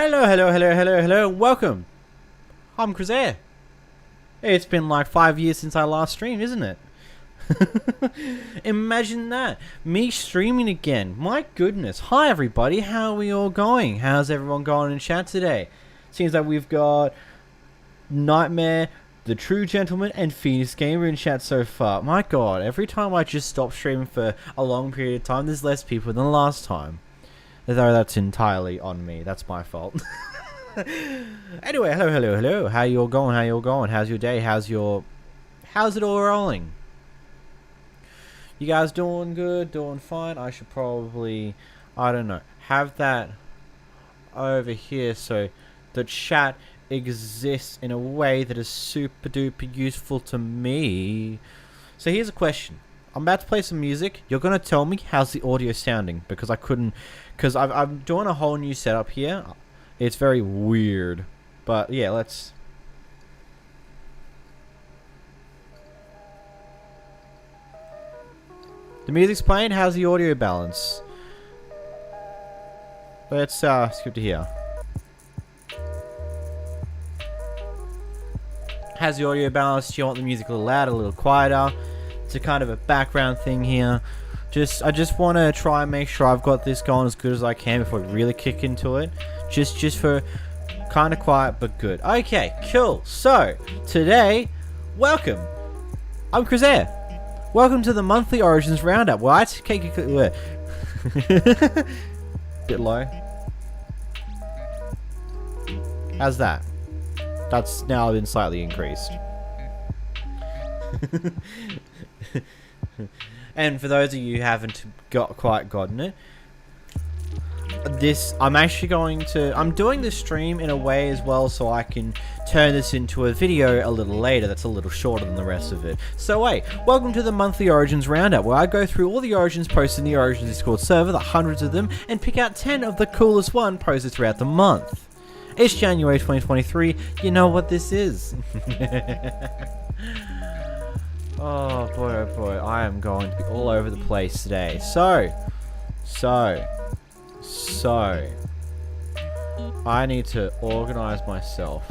Hello, hello, hello, hello, hello, welcome. I'm 𝓵𝓲𝓷𝓴𝓼. It's been like 5 years since I last streamed, isn't it? Imagine that. Me streaming again. My goodness. Hi everybody, how are we all going? How's everyone going in chat today? Seems like we've got Nightmare, the True Gentleman, and Phoenix Gamer in chat so far. My god, every time I just stop streaming for a long period of time, there's less people than last time. Though that's entirely on me. That's my fault. Anyway, hello, hello, hello. How you all going? How you all going? How's your day? How's it all rolling? You guys doing good? Doing fine? I should probably, I don't know, have that over here so the chat exists in a way that is super duper useful to me. So here's a question. I'm about to play some music. You're gonna tell me how's the audio sounding because I'm doing a whole new setup here. It's very weird, but yeah, let's. The music's playing. How's the audio balance? Let's skip to here. How's the audio balance? Do you want the music a little louder, a little quieter? It's a kind of a background thing here. I just want to try and make sure I've got this going as good as I can before we really kick into it. Just for kind of quiet but good. Okay, cool. So today, welcome. I'm 𝓵𝓲𝓷𝓴𝓼. Welcome to the monthly Origins Roundup. What? Okay, bit low. How's that? That's now been slightly increased. And for those of you who haven't quite gotten it, I'm doing this stream in a way as well so I can turn this into a video a little later that's a little shorter than the rest of it. So wait, welcome to the monthly Origins Roundup, where I go through all the Origins posted in the Origins Discord server, the hundreds of them, and pick out 10 of the coolest one posted throughout the month. It's January 2023, you know what this is. Oh boy, I am going to be all over the place today. So, I need to organize myself.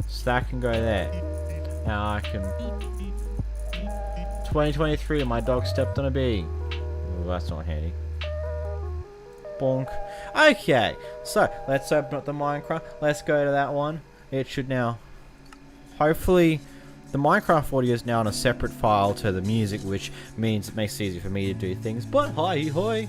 So that can go there. Now I can... 2023, my dog stepped on a bee. Oh, that's not handy. Bonk. Okay, so let's open up the Minecraft. Let's go to that one. It should now... Hopefully... The Minecraft audio is now on a separate file to the music, which means it makes it easier for me to do things. But hi.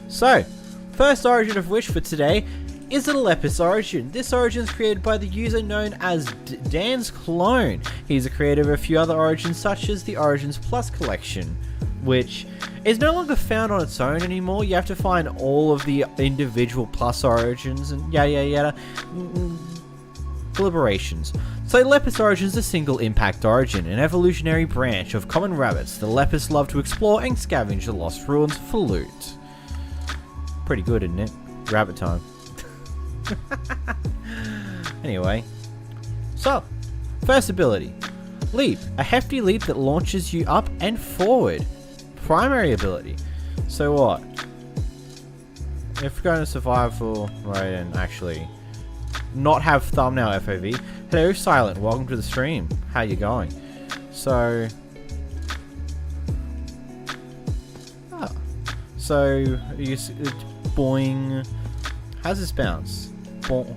So, first origin of which for today is the Lepus origin. This origin is created by the user known as Dan's Clone. He's a creator of a few other origins such as the Origins Plus collection, which is no longer found on its own anymore. You have to find all of the individual plus origins and yada. Deliberations. So Lepus origin is a single impact origin, an evolutionary branch of common rabbits. The Lepus love to explore and scavenge the lost ruins for loot. Pretty good, isn't it? Rabbit time. Anyway. So, first ability. Leap. A hefty leap that launches you up and forward. Primary ability. So what? If we're going to survival mode and actually not have thumbnail FOV. Hello, Silent. Welcome to the stream. How you going? So... So, you... Boing... How's this bounce? Boing.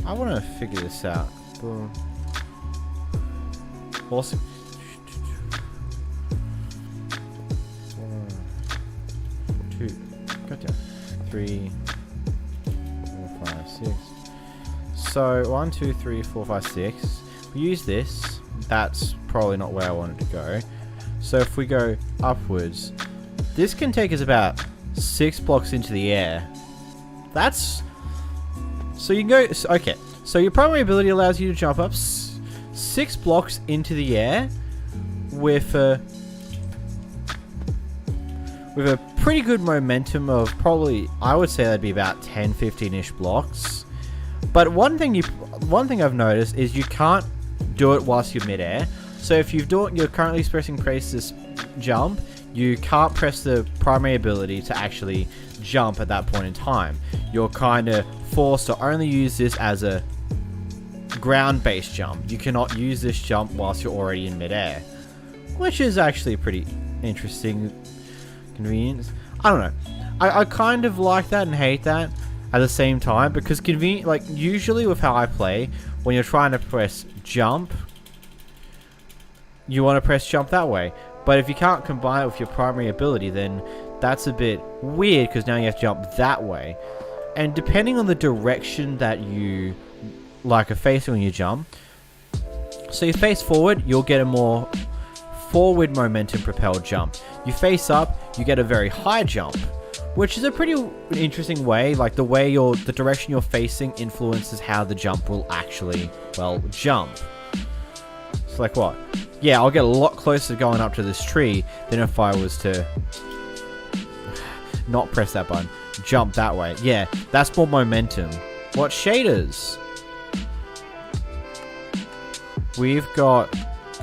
I want to figure this out. Boing. Awesome. 1, 2... Got down. 3... 5, 6. So 1, 2, 3, 4, 5, 6. We use this. That's probably not where I wanted to go. So if we go upwards, this can take us about 6 blocks into the air. That's... So you can go... Okay. So your primary ability allows you to jump up 6 blocks into the air with a pretty good momentum of probably, I would say that'd be about 10, 15-ish blocks. But one thing I've noticed is you can't do it whilst you're mid-air. So if you're currently pressing press this jump, you can't press the primary ability to actually jump at that point in time. You're kind of forced to only use this as a ground-based jump. You cannot use this jump whilst you're already in midair, which is actually pretty interesting convenience. I don't know. I kind of like that and hate that at the same time, because convenient, like usually with how I play, when you're trying to press jump, you want to press jump that way. But if you can't combine it with your primary ability, then that's a bit weird, because now you have to jump that way. And depending on the direction that you like are facing when you jump, so you face forward, you'll get a more forward momentum propelled jump. You face up, you get a very high jump, which is a pretty interesting way. Like the way the direction you're facing influences how the jump will actually, well, jump. It's like what? Yeah, I'll get a lot closer going up to this tree than if I was to not press that button. Jump that way. Yeah, that's more momentum. What shaders? We've got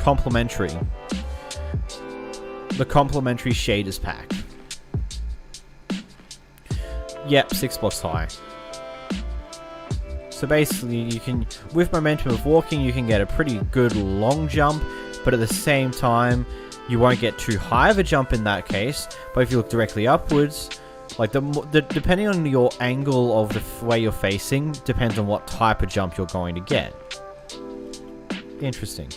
complementary. The complementary shaders pack. Yep, 6 blocks high. So basically, you can, with momentum of walking, you can get a pretty good long jump, but at the same time, you won't get too high of a jump in that case. But if you look directly upwards, like depending on your angle of the way you're facing, depends on what type of jump you're going to get. Interesting.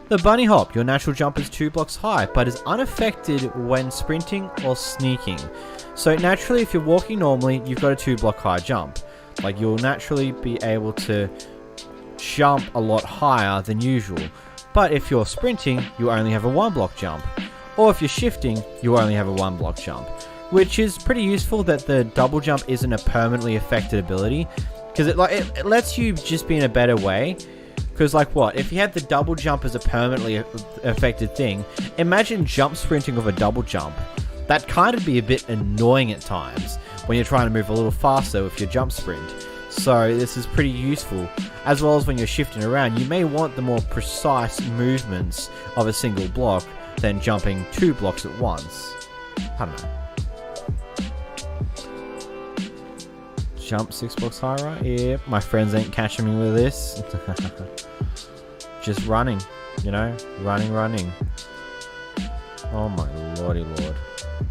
The bunny hop. Your natural jump is 2 blocks high, but is unaffected when sprinting or sneaking. So naturally, if you're walking normally, you've got a 2 block high jump. Like you'll naturally be able to jump a lot higher than usual. But if you're sprinting, you only have a 1 block jump. Or if you're shifting, you only have a 1 block jump. Which is pretty useful that the double jump isn't a permanently affected ability. Because it lets you just be in a better way. Because like what? If you had the double jump as a permanently affected thing, imagine jump sprinting with a double jump. That kind of be a bit annoying at times when you're trying to move a little faster with your jump sprint. So this is pretty useful. As well as when you're shifting around, you may want the more precise movements of a single block than jumping 2 blocks at once. I don't know. Jump 6 blocks high, right? Yep, my friends ain't catching me with this. Just running, you know? Running. Oh my lordy lord.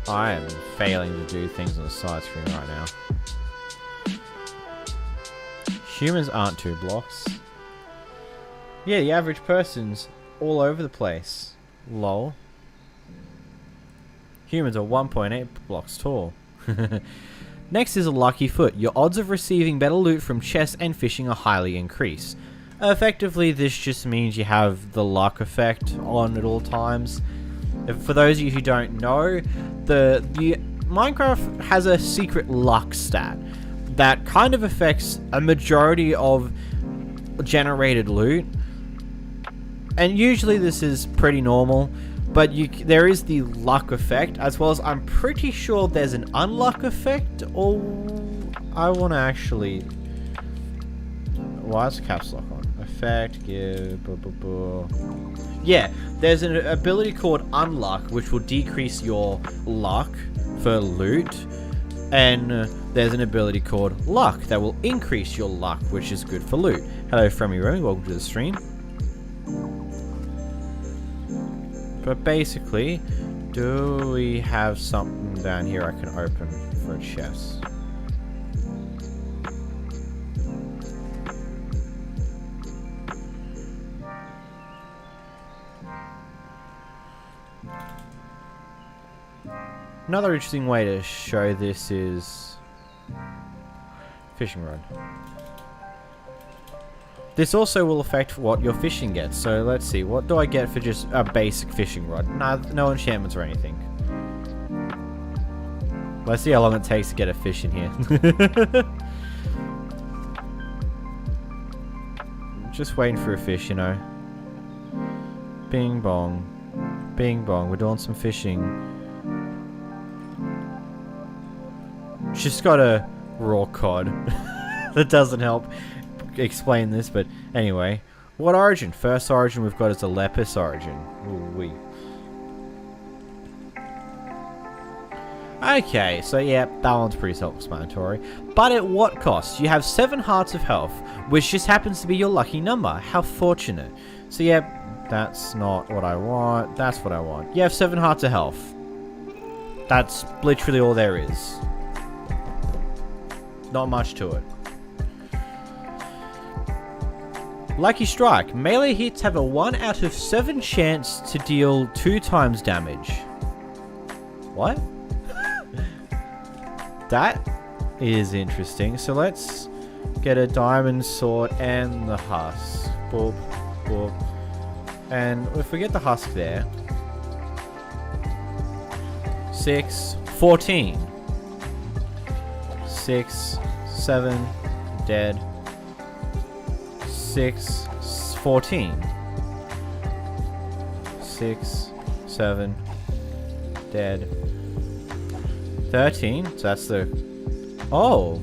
I am failing to do things on the side screen right now. Humans aren't 2 blocks. Yeah, the average person's all over the place. Lol. Humans are 1.8 blocks tall. Next is a lucky foot. Your odds of receiving better loot from chests and fishing are highly increased. Effectively, this just means you have the luck effect on at all times. For those of you who don't know, the Minecraft has a secret luck stat that kind of affects a majority of generated loot. And usually this is pretty normal. But there is the luck effect, as well as I'm pretty sure there's an unluck effect, or I want to actually... Why is caps lock on? Effect, give... Yeah, there's an ability called unluck, which will decrease your luck for loot, and there's an ability called luck that will increase your luck, which is good for loot. Hello, friendly Romy, welcome to the stream. But basically, do we have something down here I can open for a chest? Another interesting way to show this is fishing rod. This also will affect what your fishing gets. So let's see, what do I get for just a basic fishing rod? Nah, no enchantments or anything. Let's see how long it takes to get a fish in here. Just waiting for a fish, you know. Bing bong. Bing bong, we're doing some fishing. Just got a raw cod. That doesn't help explain this, but anyway. What origin? First origin we've got is the Lepus origin. Ooh-wee. Okay, so yeah, that one's pretty self-explanatory. But at what cost? You have 7 hearts of health, which just happens to be your lucky number. How fortunate. So yeah, that's not what I want. That's what I want. You have 7 hearts of health. That's literally all there is. Not much to it. Lucky Strike. Melee hits have a 1 out of 7 chance to deal 2 times damage. What? That is interesting. So let's get a diamond sword and the husk. Boop, boop. And if we get the husk there. 6, 14. 6, 7, dead. 6, 14. 6, 7, dead. 13, so that's the... Oh!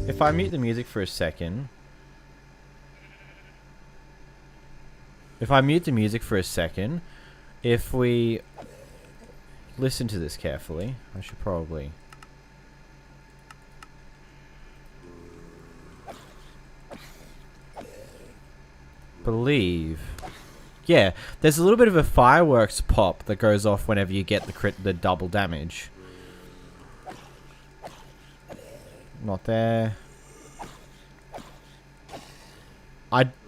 If I mute the music for a second... If we listen to this carefully, I should probably... believe... Yeah, there's a little bit of a fireworks pop that goes off whenever you get the double damage. Not there.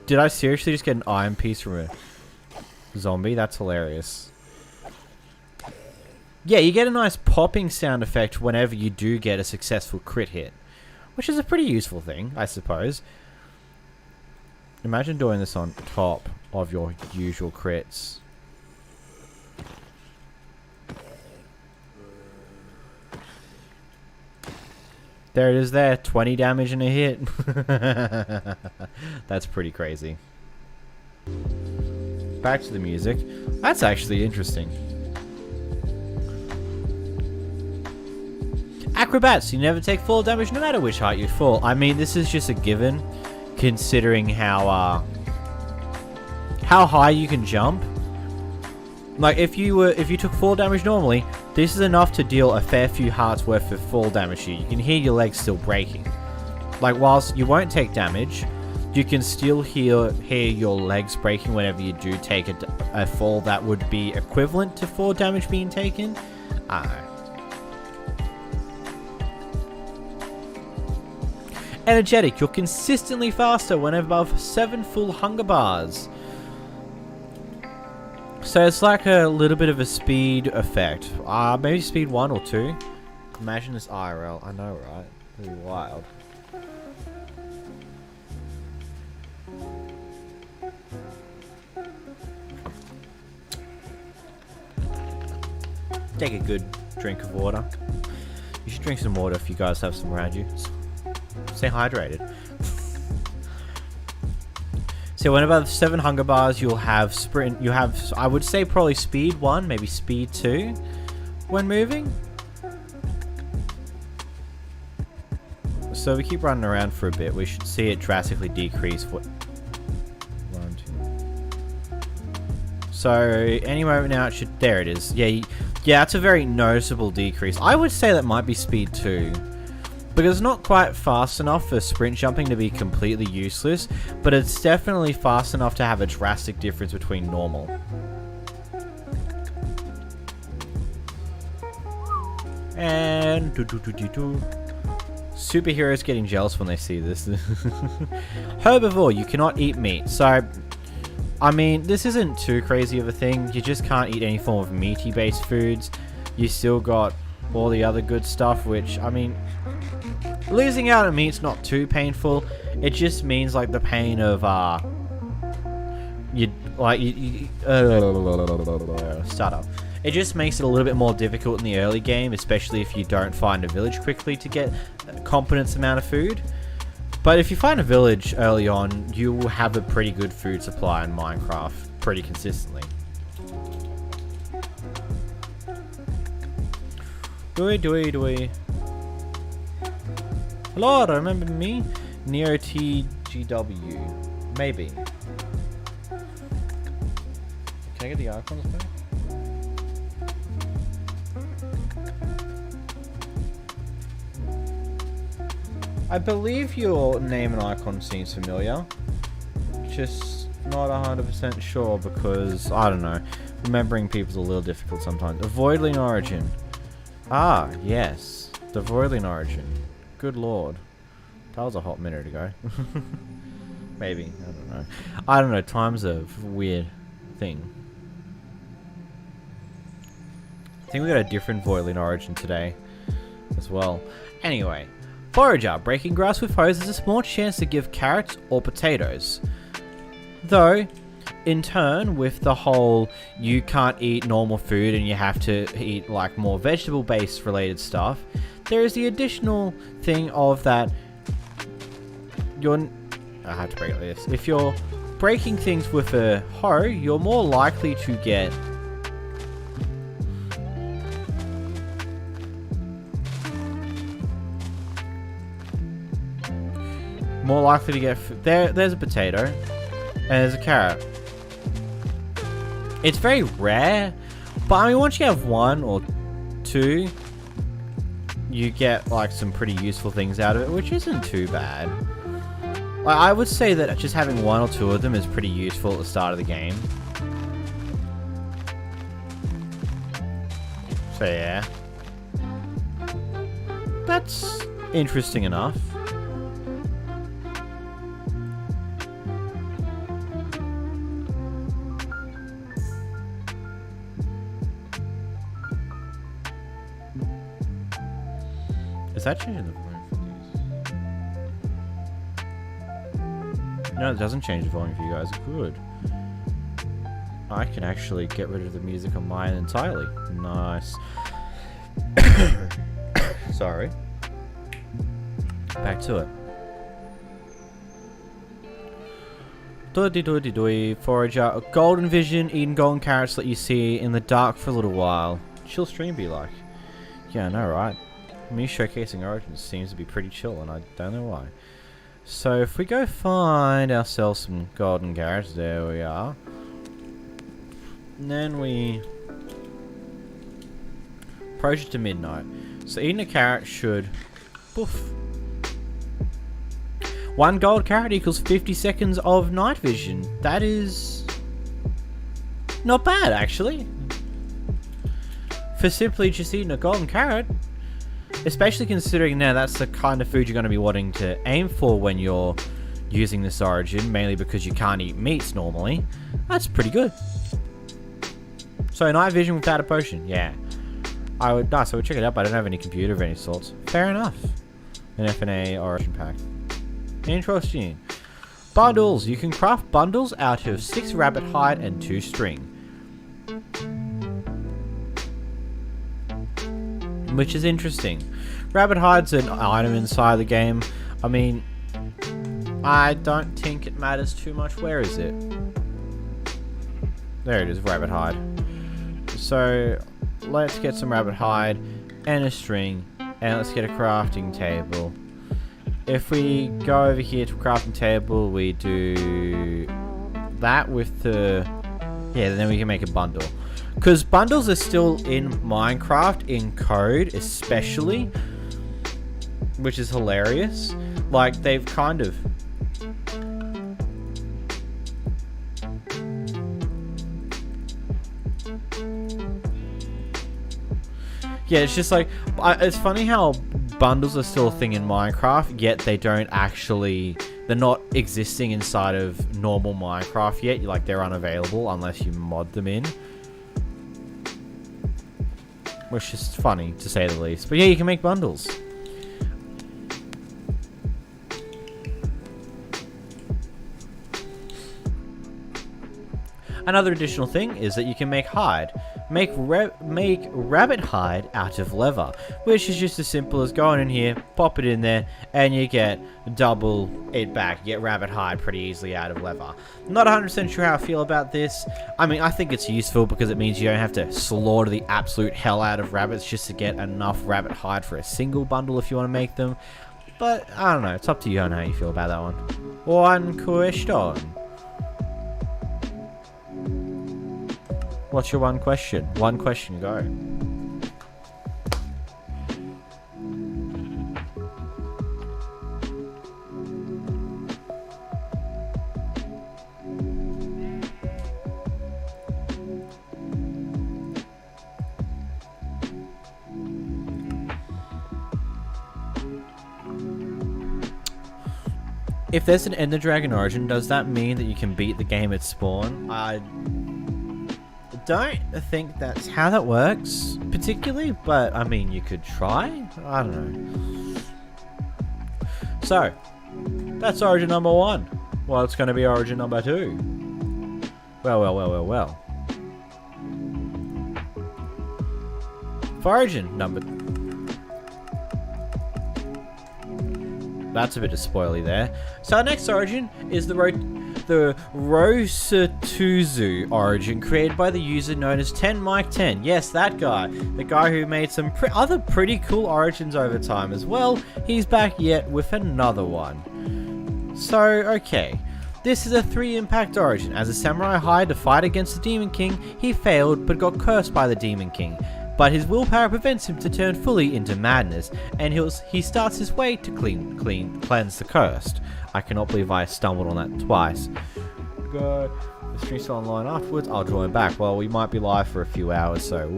Did I seriously just get an iron piece from a zombie? That's hilarious. Yeah, you get a nice popping sound effect whenever you do get a successful crit hit, which is a pretty useful thing, I suppose. Imagine doing this on top of your usual crits. There it is there, 20 damage in a hit. That's pretty crazy. Back to the music. That's actually interesting. Acrobats, you never take full damage no matter which height you fall. I mean, this is just a given, considering how high you can jump. Like, if you took full damage normally, this is enough to deal a fair few hearts worth of full damage to you. You can hear your legs still breaking. Like, whilst you won't take damage, you can still hear your legs breaking whenever you do take a fall that would be equivalent to 4 damage being taken. I don't know. Energetic, you're consistently faster when above 7 full hunger bars. So it's like a little bit of a speed effect. Maybe speed 1 or 2. Imagine this IRL. I know, right? Pretty wild. Take a good drink of water. You should drink some water if you guys have some around you. Stay hydrated. So when above 7 hunger bars, you'll have sprint. You have, I would say, probably speed 1, maybe speed 2 when moving. So we keep running around for a bit. We should see it drastically decrease. What? 1, 2. So any moment now, it should. There it is. Yeah, that's a very noticeable decrease. I would say that might be speed 2. Because it's not quite fast enough for sprint jumping to be completely useless, but it's definitely fast enough to have a drastic difference between normal. And superheroes getting jealous when they see this. Herbivore, you cannot eat meat. So, I mean, this isn't too crazy of a thing. You just can't eat any form of meaty based foods. You still got all the other good stuff, which, I mean, losing out on meat's not too painful. It just means like the pain of startup. It just makes it a little bit more difficult in the early game, especially if you don't find a village quickly to get a competent amount of food. But if you find a village early on, you will have a pretty good food supply in Minecraft pretty consistently. Doy. Hello, remember me? Neo TGW. Maybe. Can I get the icons back? I believe your name and icon seems familiar. Just not 100% sure because, I don't know. Remembering people's a little difficult sometimes. 𝓵𝓲𝓷𝓴𝓼 origin. Ah, yes. The 𝓵𝓲𝓷𝓴𝓼 origin. Good lord. That was a hot minute ago. Maybe. I don't know. I don't know. Time's a weird thing. I think we got a different 𝓵𝓲𝓷𝓴𝓼 origin today as well. Anyway. Forager. Breaking grass with hose has a small chance to give carrots or potatoes. Though, in turn, with the whole you can't eat normal food and you have to eat like more vegetable-based related stuff, there is the additional thing of that I have to break it like this. If you're breaking things with a hoe, you're more likely to get there's a potato and there's a carrot. It's very rare, but I mean once you have one or two, you get like some pretty useful things out of it, which isn't too bad. Like, I would say that just having one or two of them is pretty useful at the start of the game. So yeah, that's interesting enough. Is that changing the volume for these? No, it doesn't change the volume for you guys. Good. I can actually get rid of the music on mine entirely. Nice. Sorry. Back to it. Doody forager. Golden vision, eating golden carrots let you see in the dark for a little while. Chill stream be like. Yeah, I know, right? Me showcasing origins seems to be pretty chill, and I don't know why. So if we go find ourselves some golden carrots, there we are. And then we approach it to midnight. So eating a carrot should poof. 1 gold carrot equals 50 seconds of night vision. That is not bad, actually. For simply just eating a golden carrot. Especially considering now that's the kind of food you're going to be wanting to aim for when you're using this origin, mainly because you can't eat meats normally. That's pretty good. So night vision without a potion, yeah. I would check it out, but I don't have any computer of any sorts. Fair enough. An FNA origin pack. Interesting. Bundles. You can craft bundles out of 6 rabbit hide and 2 string. Which is interesting. Rabbit hide's an item inside the game. I mean, I don't think it matters too much. Where is it? There it is, rabbit hide. So, let's get some rabbit hide and a string, and let's get a crafting table. If we go over here to crafting table, we do that with the... yeah, then we can make a bundle. Because bundles are still in Minecraft, in code especially, which is hilarious. Like, they've kind of... yeah, it's just like... it's funny how bundles are still a thing in Minecraft, yet they don't actually... they're not existing inside of normal Minecraft yet. Like, they're unavailable unless you mod them in. Which is funny, to say the least. But yeah, you can make bundles. Another additional thing is that you can make hide. Make rabbit hide out of leather, which is just as simple as going in here, pop it in there, and you get double it back. You get rabbit hide pretty easily out of leather. Not 100% sure how I feel about this. I mean, I think it's useful because it means you don't have to slaughter the absolute hell out of rabbits just to get enough rabbit hide for a single bundle if you want to make them. But, I don't know. It's up to you on how you feel about that one. One question. What's your one question? One question, go. If there's an Ender Dragon origin, does that mean that you can beat the game at spawn? I don't think that's how that works, particularly, but I mean, you could try? I don't know. So, that's origin number 1. Well, it's going to be origin number 2. Well. For origin number... That's a bit of spoily there. So our next origin is the 𝓵𝓲𝓷𝓴𝓼 origin created by the user known as 10Mike10. Yes, that guy. The guy who made some other pretty cool origins over time as well. He's back yet with another one. So, okay. This is a 3-impact origin. As a samurai hired to fight against the Demon King, he failed but got cursed by the Demon King. But his willpower prevents him to turn fully into madness, and he starts his way to cleanse the cursed. I cannot believe I stumbled on that twice. Go. The stream's still online afterwards. I'll join back. Well, we might be live for a few hours, so.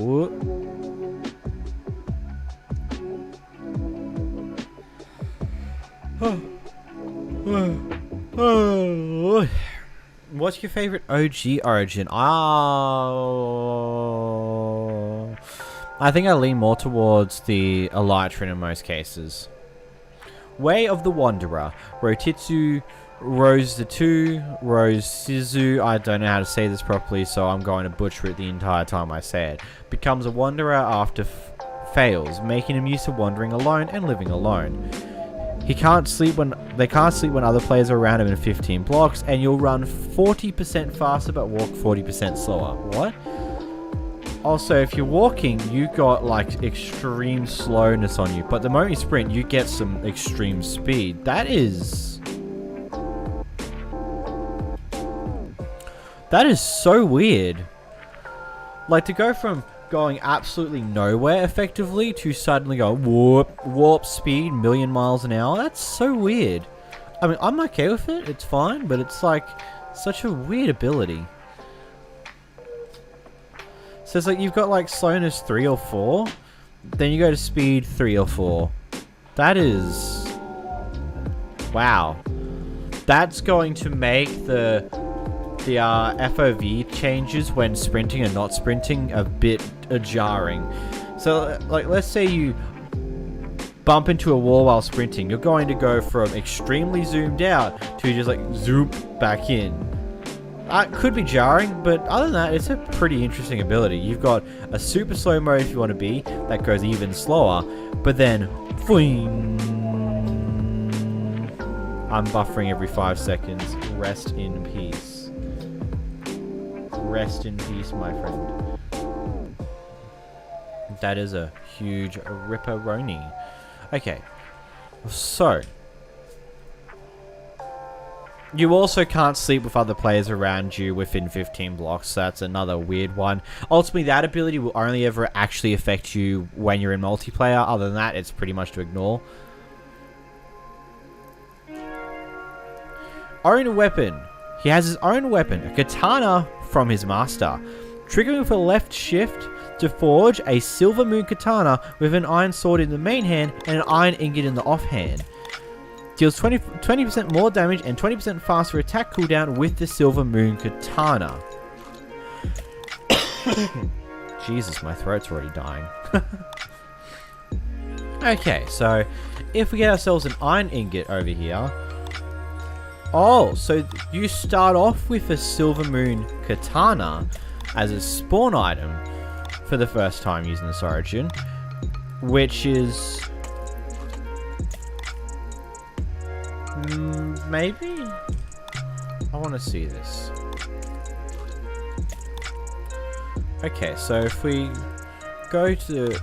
What's your favorite OG origin? I think I lean more towards the Elytran in most cases. Way of the Wanderer. Rotissu, 𝓵𝓲𝓷𝓴𝓼, I don't know how to say this properly, so I'm going to butcher it the entire time I say it. Becomes a wanderer after fails, making him used to wandering alone and living alone. They can't sleep when other players are around him in 15 blocks, and you'll run 40% faster but walk 40% slower. What? Also, if you're walking, you got like extreme slowness on you, but the moment you sprint, you get some extreme speed. That is so weird. Like, to go from going absolutely nowhere effectively to suddenly go warp speed, million miles an hour. That's so weird. I mean, I'm okay with it. It's fine, but it's like such a weird ability. So it's like you've got like slowness 3 or 4, then you go to speed 3 or 4. That is... wow. That's going to make the FOV changes when sprinting and not sprinting a bit jarring. So like, let's say you bump into a wall while sprinting, you're going to go from extremely zoomed out to just like zoom back in. It could be jarring, but other than that, it's a pretty interesting ability. You've got a super slow mode if you want to be, that goes even slower, but then boing. I'm buffering every 5 seconds. Rest in peace. Rest in peace, my friend. That is a huge ripperoni. Okay, so you also can't sleep with other players around you within 15 blocks, so that's another weird one. Ultimately, that ability will only ever actually affect you when you're in multiplayer. Other than that, it's pretty much to ignore. Own weapon. He has his own weapon, a katana from his master. Triggering with a left shift to forge a silver moon katana with an iron sword in the main hand and an iron ingot in the offhand. Deals 20% more damage and 20% faster attack cooldown with the silver moon katana. Jesus, my throat's already dying. Okay, so if we get ourselves an iron ingot over here. Oh, so you start off with a silver moon katana as a spawn item for the first time using this origin, which is maybe? I want to see this. Okay, so if we go to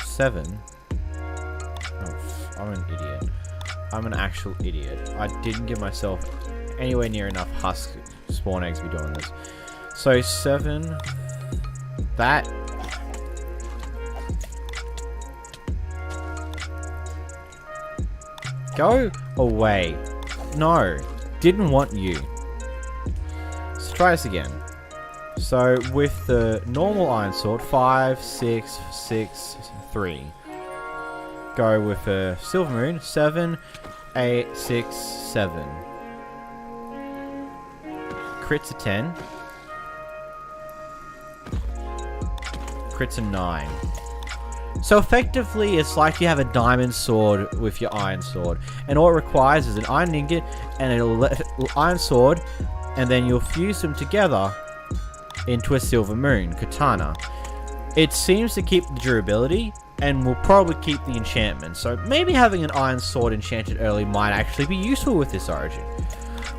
7. Oh, I'm an idiot. I'm an actual idiot. I didn't give myself anywhere near enough husk spawn eggs to be doing this. So 7. That. Go away. No. Didn't want you. Let's try this again. So with the normal iron sword, 5, 6, 6, 3. go with a Silver Moon. 7, 8, 6, 7. Crits a 10. Crits a 9. So effectively, it's like you have a diamond sword with your iron sword. And all it requires is an iron ingot and an iron sword. And then you'll fuse them together into a Silver Moon katana. It seems to keep the durability and will probably keep the enchantment. So maybe having an iron sword enchanted early might actually be useful with this origin.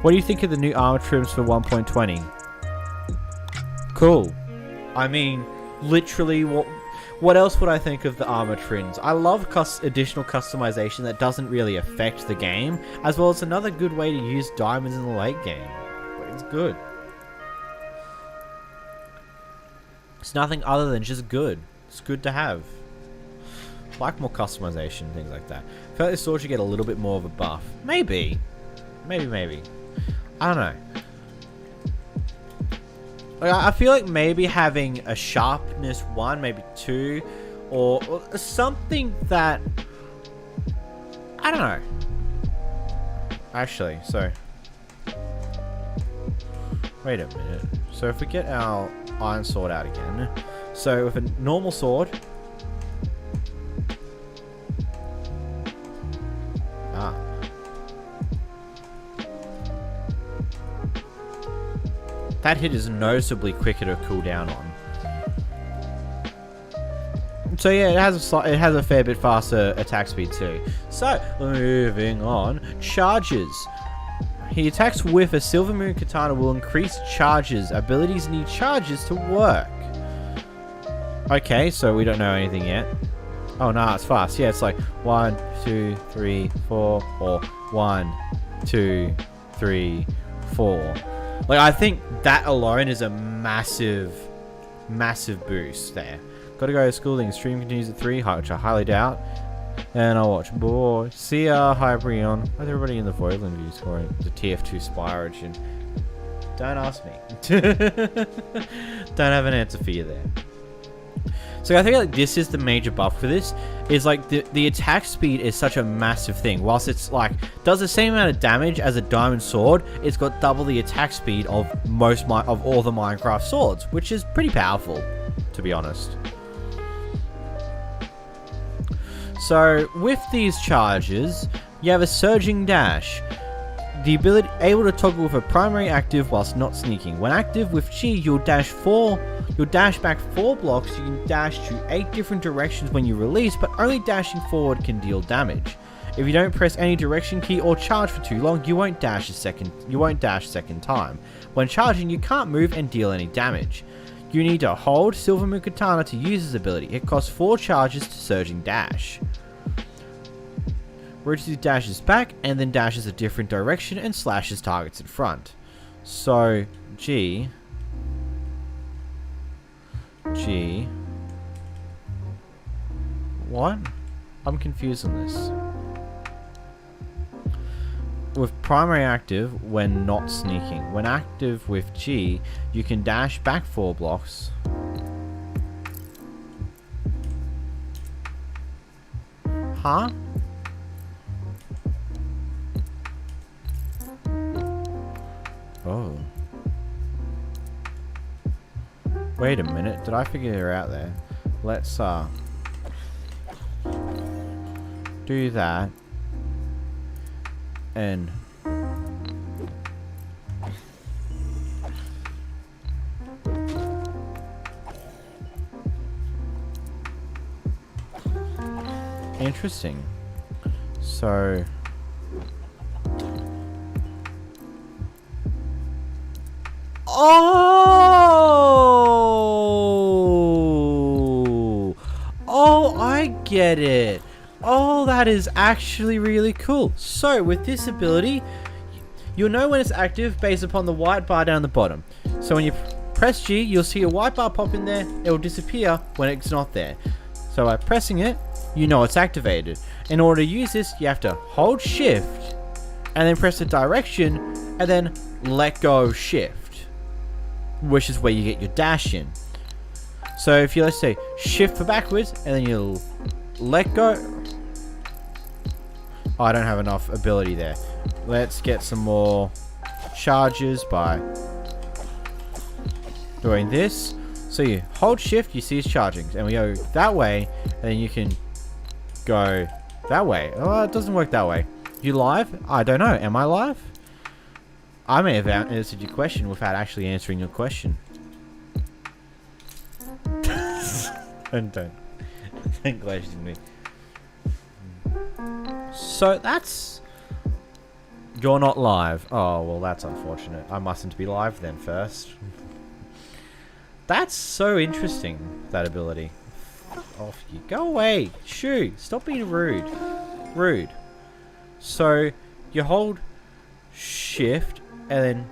What do you think of the new armor trims for 1.20? Cool. I mean, literally, what else would I think of the armor trims? I love additional customization that doesn't really affect the game, as well as another good way to use diamonds in the late game. It's good. It's nothing other than just good. It's good to have. I like more customization, things like that. I feel like this sword should get a little bit more of a buff. Maybe. Maybe. I don't know. Like, I feel like maybe having a sharpness 1, maybe 2, or something that... I don't know. Actually, so... Wait a minute. So if we get our iron sword out again. So with a normal sword... That hit is noticeably quicker to cool down on. So yeah, it has a fair bit faster attack speed too. So, moving on. Charges. He attacks with a Silver Moon Katana will increase charges. Abilities need charges to work. Okay, so we don't know anything yet. Oh no, it's fast. Yeah, it's like 1, 2, 3, 4, or 1, 2, 3, 4. Like, I think that alone is a massive boost there. Gotta go to schooling. Stream continues at 3, which I highly doubt. And I'll watch. Boy, see ya. Hi, Brion. How's everybody in the Voidland view scoring the TF2 Spy Origin? Don't ask me. Don't have an answer for you there. So I think like this is the major buff for this. Is like the attack speed is such a massive thing. Whilst it's like does the same amount of damage as a diamond sword, it's got double the attack speed of all the Minecraft swords, which is pretty powerful, to be honest. So with these charges, you have a surging dash. The ability able to toggle with a primary active whilst not sneaking. When active with G, you'll dash back 4 blocks. You can dash to 8 different directions when you release, but only dashing forward can deal damage. If you don't press any direction key or charge for too long, you won't dash second time. When charging, you can't move and deal any damage. You need to hold Silver Moon Katana to use this ability. It costs 4 charges to surging dash. Rotissu dashes back and then dashes a different direction and slashes targets in front. So G. What? I'm confused on this. With primary active when not sneaking. When active with G, you can dash back 4 blocks. Huh? Oh. Wait a minute, did I figure her out there? Let's do that. And interesting. So Oh, I get it. Oh, that is actually really cool. So, with this ability, you'll know when it's active based upon the white bar down the bottom. So, when you press G, you'll see a white bar pop in there. It will disappear when it's not there. So, by pressing it, you know it's activated. In order to use this, you have to hold Shift, and then press the direction, and then let go Shift, which is where you get your dash in. So if you, let's say, shift for backwards, and then you'll let go, Oh, I don't have enough ability there. Let's get some more charges by doing this. So you hold shift, you see it's charging. And we go that way, and then you can go that way. Oh, it doesn't work that way. You live? I don't know. Am I live? I may have answered your question without actually answering your question. Don't question me. So that's... You're not live. Oh, well, that's unfortunate. I mustn't be live then first. That's so interesting, that ability. Fuck off you. Go away. Shoo. Stop being rude. Rude. So, you hold shift, and then...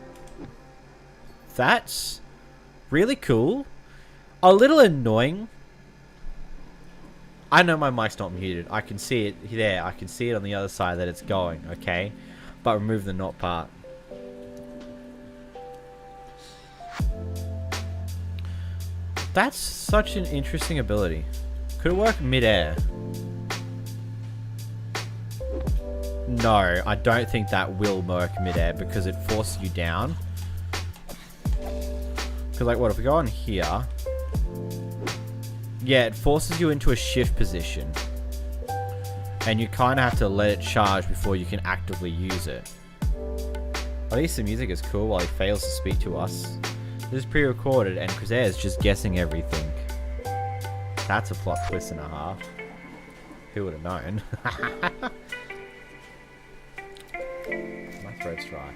That's really cool. A little annoying. I know my mic's not muted. I can see it there. I can see it on the other side that it's going, okay? But remove the not part. That's such an interesting ability. Could it work mid-air? No, I don't think that will work mid-air because it forces you down. Because, like, what if we go on here? Yeah, it forces you into a shift position. And you kind of have to let it charge before you can actively use it. At least the music is cool while he fails to speak to us. This is pre-recorded and 𝓵𝓲𝓷𝓴𝓼 is just guessing everything. That's a plot twist and a half. Who would have known? My throat's dry.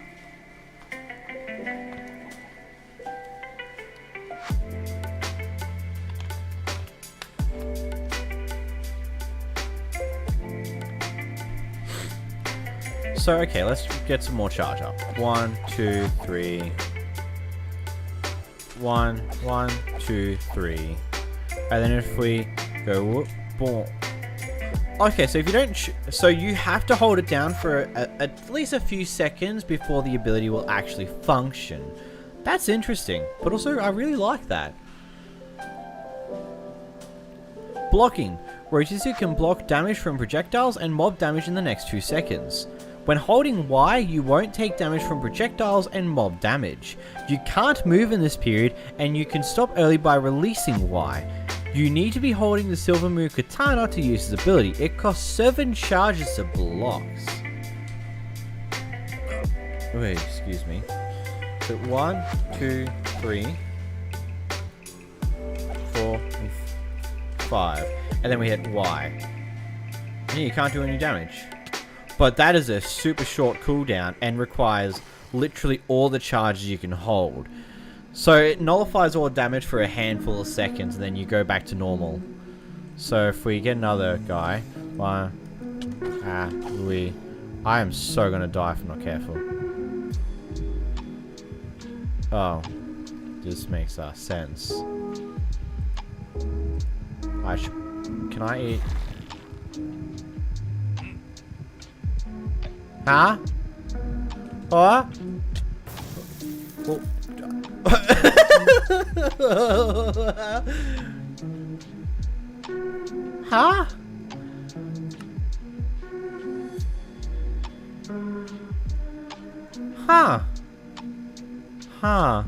So, okay, let's get some more charge up. 1, 2, 3. 1, 1, 2, 3. And then if we go whoop, boom. Okay, so if you don't... so you have to hold it down for at least a few seconds before the ability will actually function. That's interesting. But also, I really like that. Blocking. Rotissu can block damage from projectiles and mob damage in the next 2 seconds. When holding Y, you won't take damage from projectiles and mob damage. You can't move in this period, and you can stop early by releasing Y. You need to be holding the 𝓵𝓲𝓷𝓴𝓼 to use this ability. It costs 7 charges to blocks. Wait, excuse me. So 1, 2, 3, 4, and 5. And then we hit Y. And you can't do any damage. But that is a super short cooldown and requires literally all the charges you can hold. So it nullifies all damage for a handful of seconds and then you go back to normal. So if we get another guy... I am so gonna die if I'm not careful. Oh. This makes sense. Can I eat... Huh? What? Oh. Huh? Huh? Huh?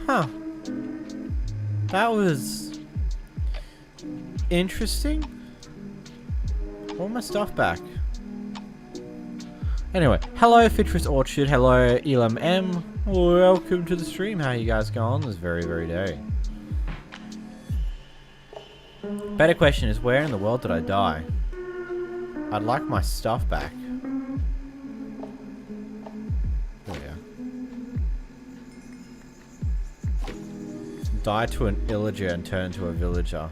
Huh? That was interesting. All my stuff back. Anyway, hello 𝓵𝓲𝓷𝓴𝓼, hello Elam M. Welcome to the stream. How you guys going this very day? Better question is, where in the world did I die? I'd like my stuff back. Oh yeah. Die to an illager and turn into a villager.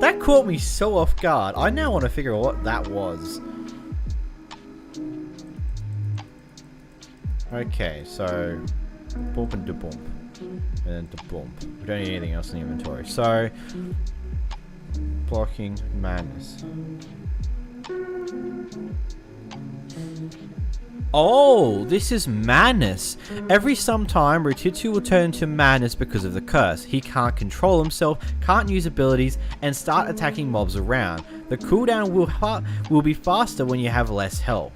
That caught me so off guard. I now want to figure out what that was. Okay, so bump and da-bump. And then da-bump. We don't need anything else in the inventory. So blocking madness. Oh, this is madness. Every sometime, Rotissu will turn to madness because of the curse. He can't control himself, can't use abilities, and start attacking mobs around. The cooldown will be faster when you have less health.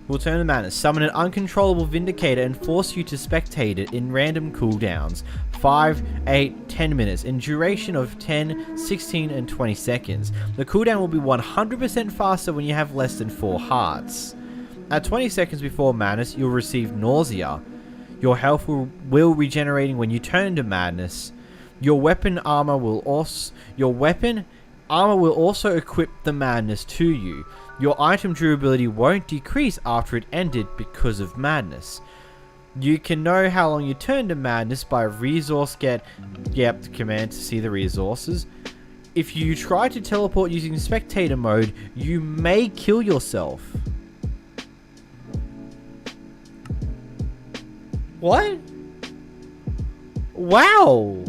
Will turn to madness. Summon an uncontrollable Vindicator and force you to spectate it in random cooldowns. 5, 8, 10 minutes in duration of 10, 16, and 20 seconds. The cooldown will be 100% faster when you have less than 4 hearts. At 20 seconds before madness, you'll receive nausea. Your health will regenerating when you turn into madness. Your weapon armor will also equip the madness to you. Your item durability won't decrease after it ended because of madness. You can know how long you turn to madness by resource the command to see the resources. If you try to teleport using spectator mode, you may kill yourself. What? Wow!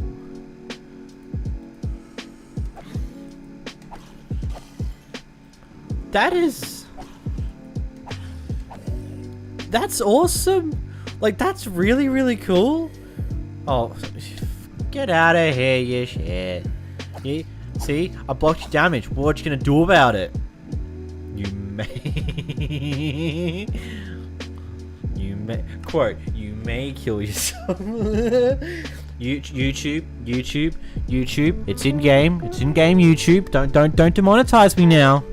That's awesome! Like, that's really, really cool. Oh, get out of here, you shit. Yeah, see? I blocked your damage. What you gonna do about it? You may... Quote, you may kill yourself. YouTube, it's in game YouTube. Don't demonetize me now.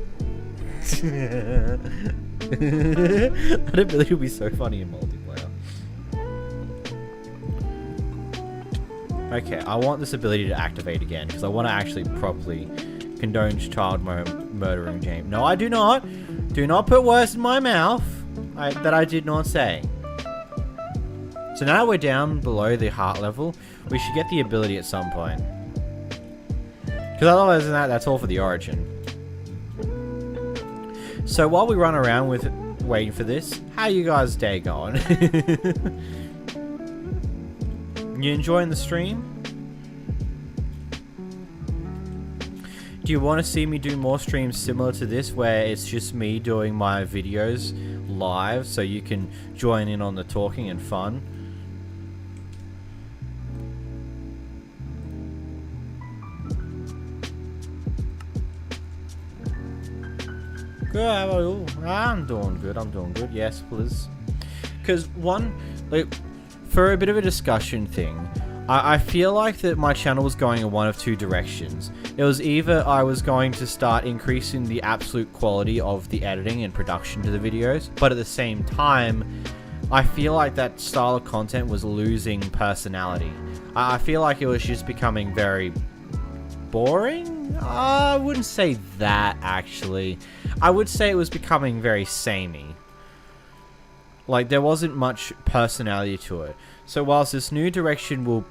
That ability would be so funny in multiplayer. Okay, I want this ability to activate again because I want to actually properly condone child murdering James. No, I do not. Do not put words in my mouth that I did not say. So now we're down below the heart level. We should get the ability at some point. Because otherwise than that, that's all for the origin. So while we run around waiting for this, how you guys' day going? You enjoying the stream? Do you want to see me do more streams similar to this where it's just me doing my videos live so you can join in on the talking and fun? Good, how are you? I'm doing good, yes please. Because for a bit of a discussion thing, I feel like that my channel was going in one of two directions. It was either I was going to start increasing the absolute quality of the editing and production to the videos, but at the same time, I feel like that style of content was losing personality. I feel like it was just becoming very boring? I wouldn't say that, actually. I would say it was becoming very samey. Like, there wasn't much personality to it. So whilst this new direction will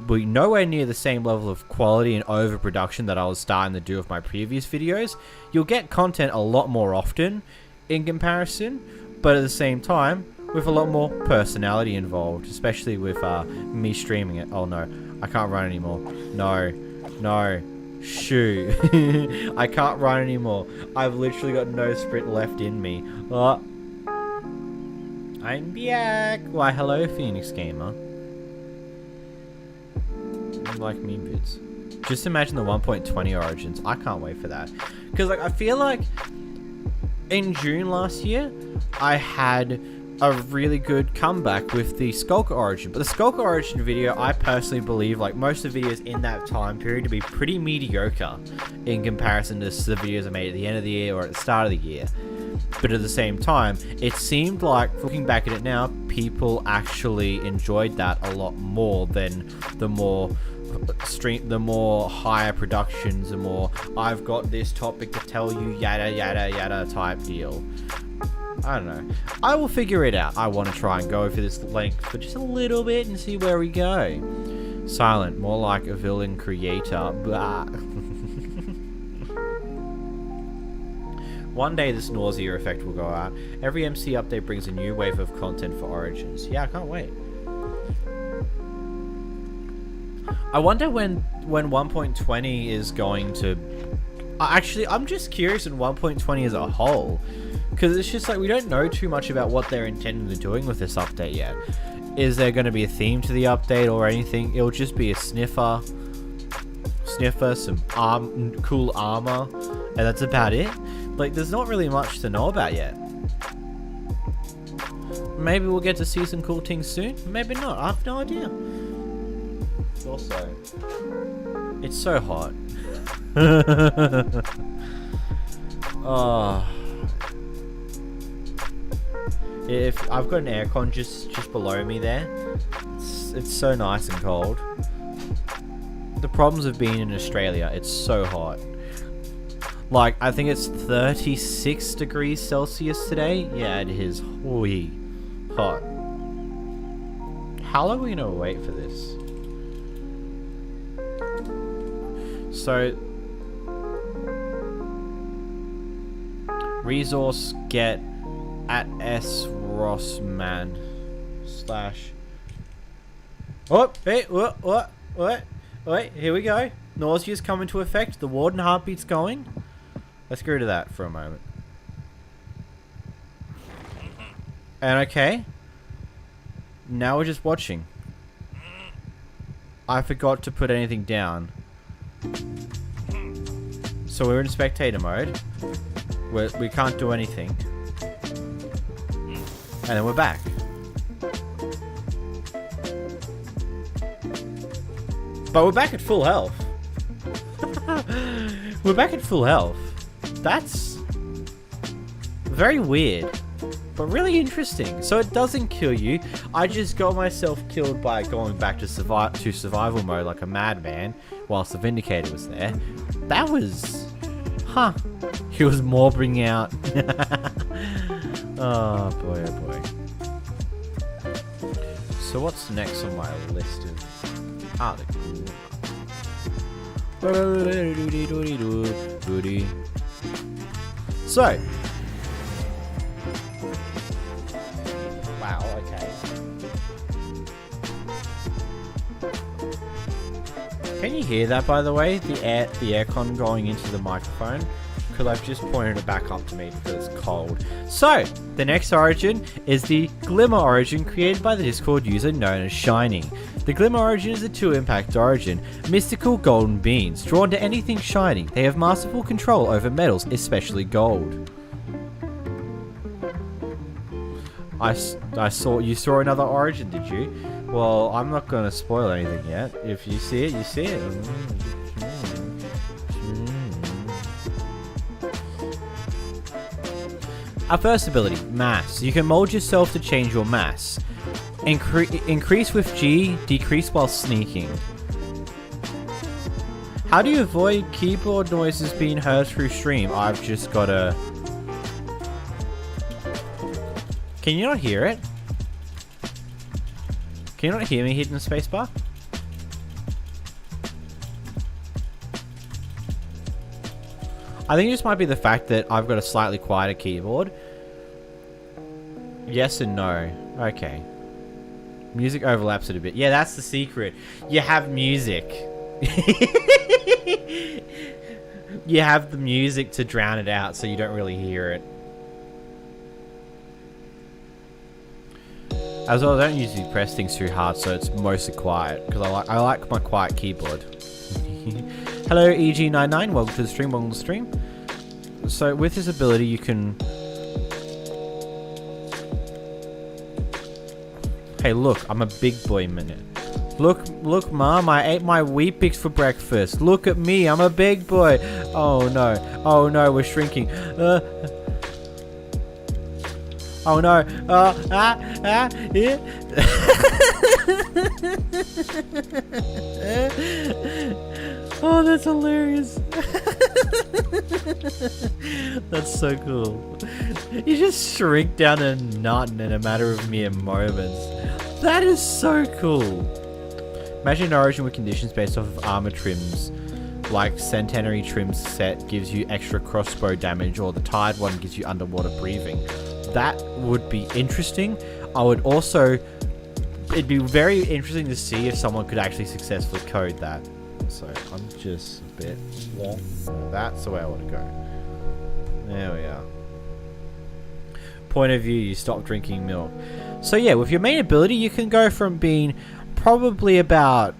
be nowhere near the same level of quality and overproduction that I was starting to do with my previous videos, you'll get content a lot more often in comparison, but at the same time, with a lot more personality involved, especially with me streaming it. Oh no, I can't run anymore. No, shoo. I can't run anymore. I've literally got no sprint left in me. I'm back. Why, hello, Phoenix Gamer. You like meme vids. Just imagine the 1.20 origins. I can't wait for that. Because, like, I feel like in June last year, I had a really good comeback with the Skulker origin. But the Skulker origin video, I personally believe, like most of the videos in that time period, to be pretty mediocre in comparison to the videos I made at the end of the year or at the start of the year. But at the same time, it seemed like, looking back at it now, people actually enjoyed that a lot more than the more higher productions, the more I've got this topic to tell you, yada yada yada type deal. I don't know. I will figure it out. I want to try and go for this length for just a little bit and see where we go. Silent, more like a villain creator. Blah. One day this nausea effect will go out. Every MC update brings a new wave of content for Origins. Yeah, I can't wait. I wonder when 1.20 is going to... Actually, I'm just curious in 1.20 as a whole. Because it's just like we don't know too much about what they're intending to doing with this update yet. Is there going to be a theme to the update or anything? It'll just be a sniffer, some cool armor, and that's about it. Like, there's not really much to know about yet. Maybe we'll get to see some cool things soon. Maybe not. I have no idea. Also, it's so hot. Oh. If I've got an aircon just below me there, it's so nice and cold. The problems of being in Australia, it's so hot. Like, I think it's 36 degrees Celsius today. Yeah, it is hot. How long are we gonna wait for this? So, resource get at @srossman/ Oh, hey, what? Wait, here we go. Nausea's come into effect. The warden heartbeat's going. Let's go to that for a moment. And okay. Now we're just watching. I forgot to put anything down. So we're in spectator mode. We can't do anything. And then we're back. But we're back at full health. We're back at full health. That's very weird, but really interesting. So it doesn't kill you. I just got myself killed by going back to survival mode like a madman whilst the Vindicator was there. That was... Huh. He was mobbing out. Oh boy, oh boy. So what's next on my list of... Ah, the So. Wow, okay. Can you hear that, by the way? The aircon going into the microphone? Because I've just pointed it back up to me because it's cold. So, the next origin is the Glimmer origin created by the Discord user known as Shining. The Glimmer origin is a 2-impact origin. Mystical golden beings. Drawn to anything shining, they have masterful control over metals, especially gold. I saw... You saw another origin, did you? Well, I'm not going to spoil anything yet. If you see it, you see it. Our first ability, Mass. You can mold yourself to change your mass. Increase with G, decrease while sneaking. How do you avoid keyboard noises being heard through stream? I've just got to... Can you not hear it? Can you not hear me hitting the spacebar? I think this might be the fact that I've got a slightly quieter keyboard. Yes and no. Okay. Music overlaps it a bit. Yeah, that's the secret. You have music. You have the music to drown it out so you don't really hear it. As well, I don't usually press things too hard, so it's mostly quiet. Because I like my quiet keyboard. Hello EG99, welcome to the stream, welcome to the stream. So with this ability you can... Hey look, I'm a big boy minute. Look mom, I ate my Weet-Bix for breakfast. Look at me, I'm a big boy. Oh no, we're shrinking. Oh no, yeah. Oh, that's hilarious. That's so cool. You just shrink down a nut in a matter of mere moments. That is so cool. Imagine an origin with conditions based off of armor trims. Like Centenary Trim set gives you extra crossbow damage, or the Tired one gives you underwater breathing. That would be interesting. I would also... It'd be very interesting to see if someone could actually successfully code that. So I'm just a bit... That's the way I want to go. There we are. point of view, you stop drinking milk. So yeah, with your main ability, you can go from being probably about,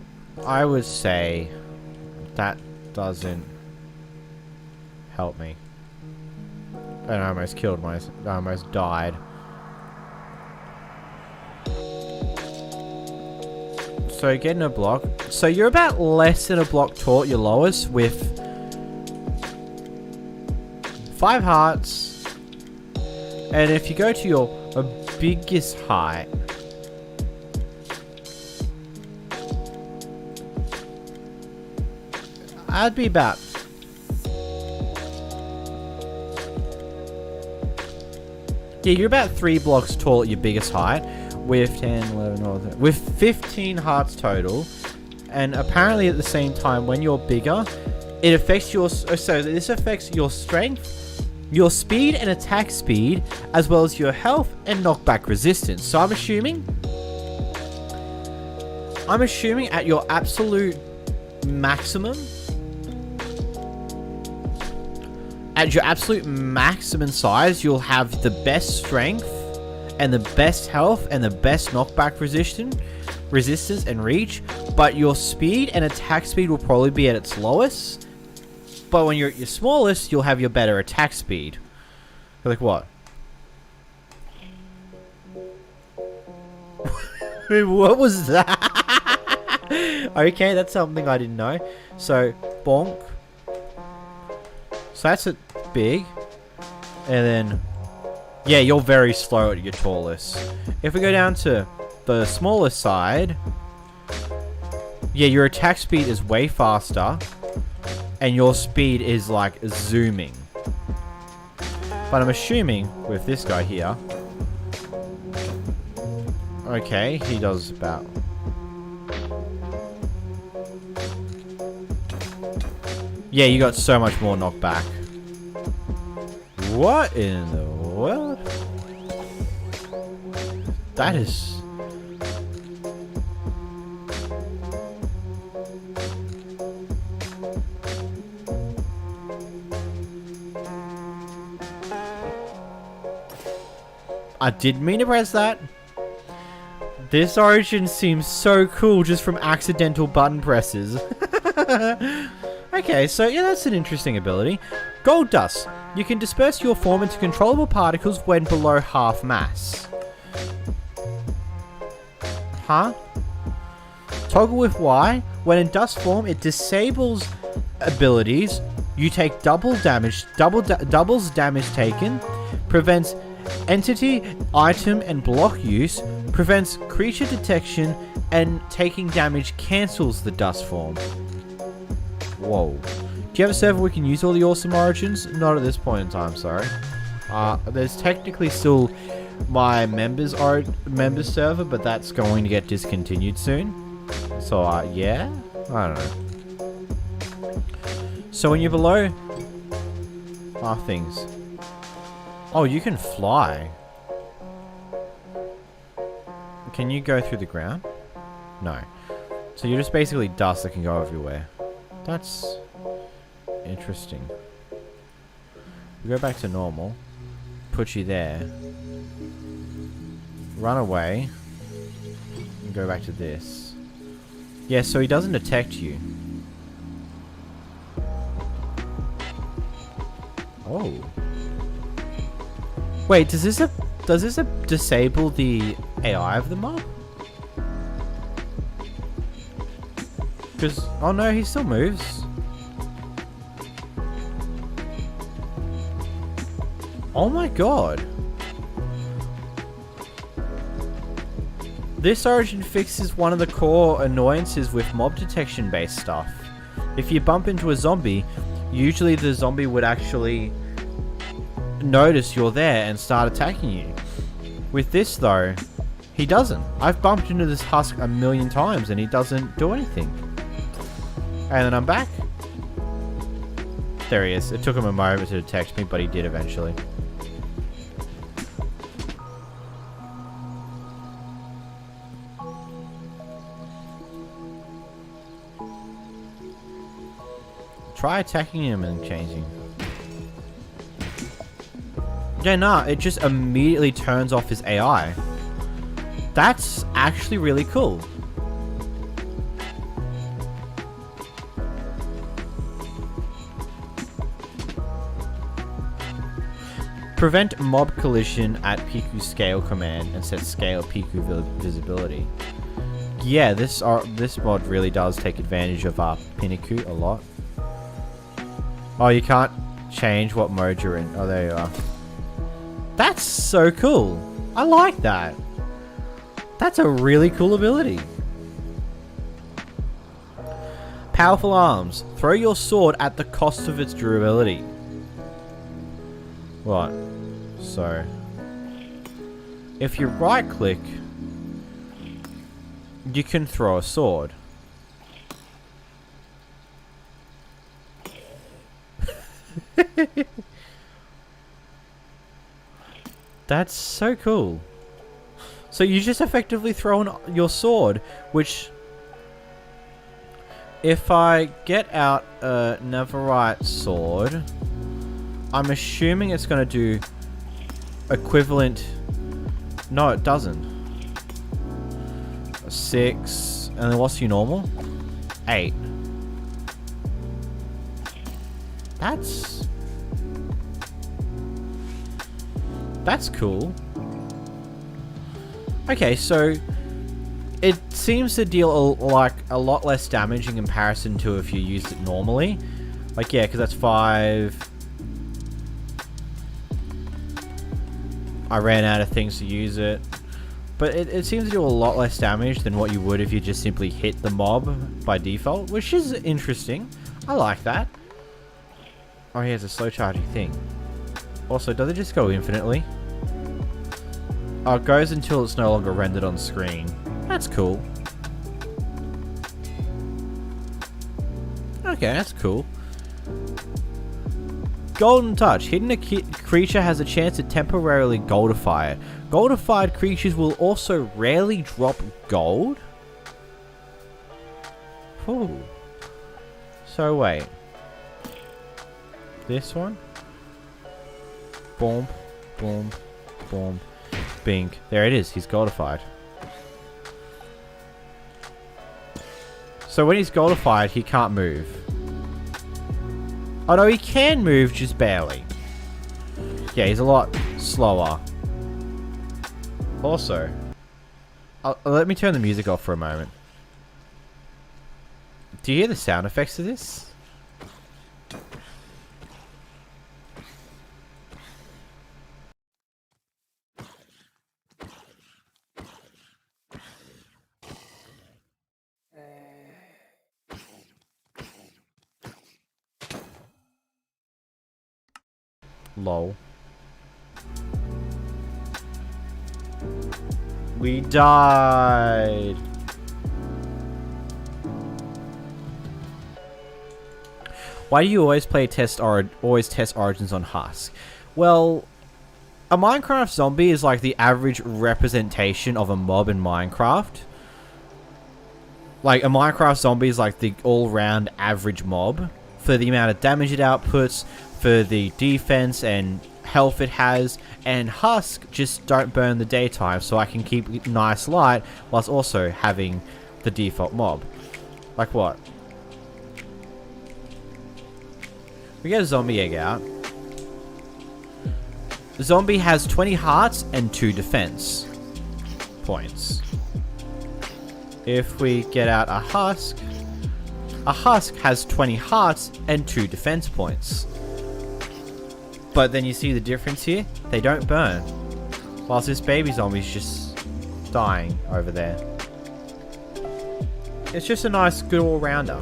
I would say, that doesn't help me. And I almost killed myself. I almost died. So getting a block. So you're about less than a block tall at your lowest with 5 hearts. And if you go to your biggest height, I'd be about you're about 3 blocks tall at your biggest height with 10, 11, 12, with 15 hearts total. And apparently at the same time, when you're bigger, it affects your, so this affects your strength, your speed and attack speed, as well as your health and knockback resistance. So I'm assuming at your absolute maximum, size, you'll have the best strength and the best health and the best knockback resistance and reach, but your speed and attack speed will probably be at its lowest. But when you're at your smallest, you'll have your better attack speed. Like what? What was that? Okay, that's something I didn't know. So, bonk. So that's a big. And then, yeah, you're very slow at your tallest. If we go down to the smallest side, yeah, your attack speed is way faster. And your speed is like zooming. But I'm assuming with this guy here. Okay, he does about... Yeah, you got so much more knockback. What in the world? That is... I didn't mean to press that. This origin seems so cool just from accidental button presses. Okay, so yeah, that's an interesting ability. Gold Dust. You can disperse your form into controllable particles when below half mass. Huh? Toggle with Y. When in dust form, it disables abilities. You take doubles damage taken. Prevents entity, item, and block use, prevents creature detection, and taking damage cancels the dust form. Whoa. Do you have a server we can use all the awesome origins? Not at this point in time, sorry. There's technically still my members server, but that's going to get discontinued soon. So, yeah? I don't know. So when you're below... things. Oh, you can fly. Can you go through the ground? No. So you're just basically dust that can go everywhere. That's interesting. We go back to normal. Put you there. Run away. And go back to this. Yeah, so he doesn't detect you. Oh. Wait, does this disable the AI of the mob? Because, oh no, he still moves. Oh my god. This origin fixes one of the core annoyances with mob detection based stuff. If you bump into a zombie, usually the zombie would actually notice you're there and start attacking you. With this though, he doesn't. I've bumped into this husk a million times and he doesn't do anything. And then I'm back. There he is. It took him a moment to detect me, but he did eventually. Try attacking him and changing. Yeah, nah, it just immediately turns off his AI. That's actually really cool. Prevent mob collision at Piku scale command and set scale Piku visibility. Yeah, this mod really does take advantage of Piniku a lot. Oh, you can't change what mode you're in. Oh, there you are. That's so cool. I like that. That's a really cool ability. Powerful arms. Throw your sword at the cost of its durability. What? So, if you right click, you can throw a sword. That's so cool. So you just effectively throw your sword, which, if I get out a Netherite sword, I'm assuming it's going to do equivalent. No, it doesn't. 6, and then what's your normal? 8. That's cool. Okay, so it seems to deal a lot less damage in comparison to if you used it normally. Like, yeah, because that's 5. I ran out of things to use it. But it seems to do a lot less damage than what you would if you just simply hit the mob by default, which is interesting. I like that. Oh, he has a slow charging thing. Also, does it just go infinitely? Oh, it goes until it's no longer rendered on screen. That's cool. Okay, that's cool. Golden Touch. Hitting a creature has a chance to temporarily goldify it. Goldified creatures will also rarely drop gold? Ooh. So wait. This one? Boom, boom, boom, bing. There it is, he's goldified. So when he's goldified, he can't move. Oh no, he can move, just barely. Yeah, he's a lot slower. Also, let me turn the music off for a moment. Do you hear the sound effects of this? Lol. We died. Why do you always test Origins on Husk? Well, a Minecraft zombie is like the average representation of a mob in Minecraft. Like, a Minecraft zombie is like the all-round average mob for the amount of damage it outputs, for the defense and health it has, and Husk just don't burn the daytime, so I can keep nice light whilst also having the default mob. Like what? We get a zombie egg out. The zombie has 20 hearts and 2 defense points. If we get out a husk has 20 hearts and 2 defense points. But then you see the difference here? They don't burn. Whilst this baby zombie's just dying over there. It's just a nice, good all-rounder.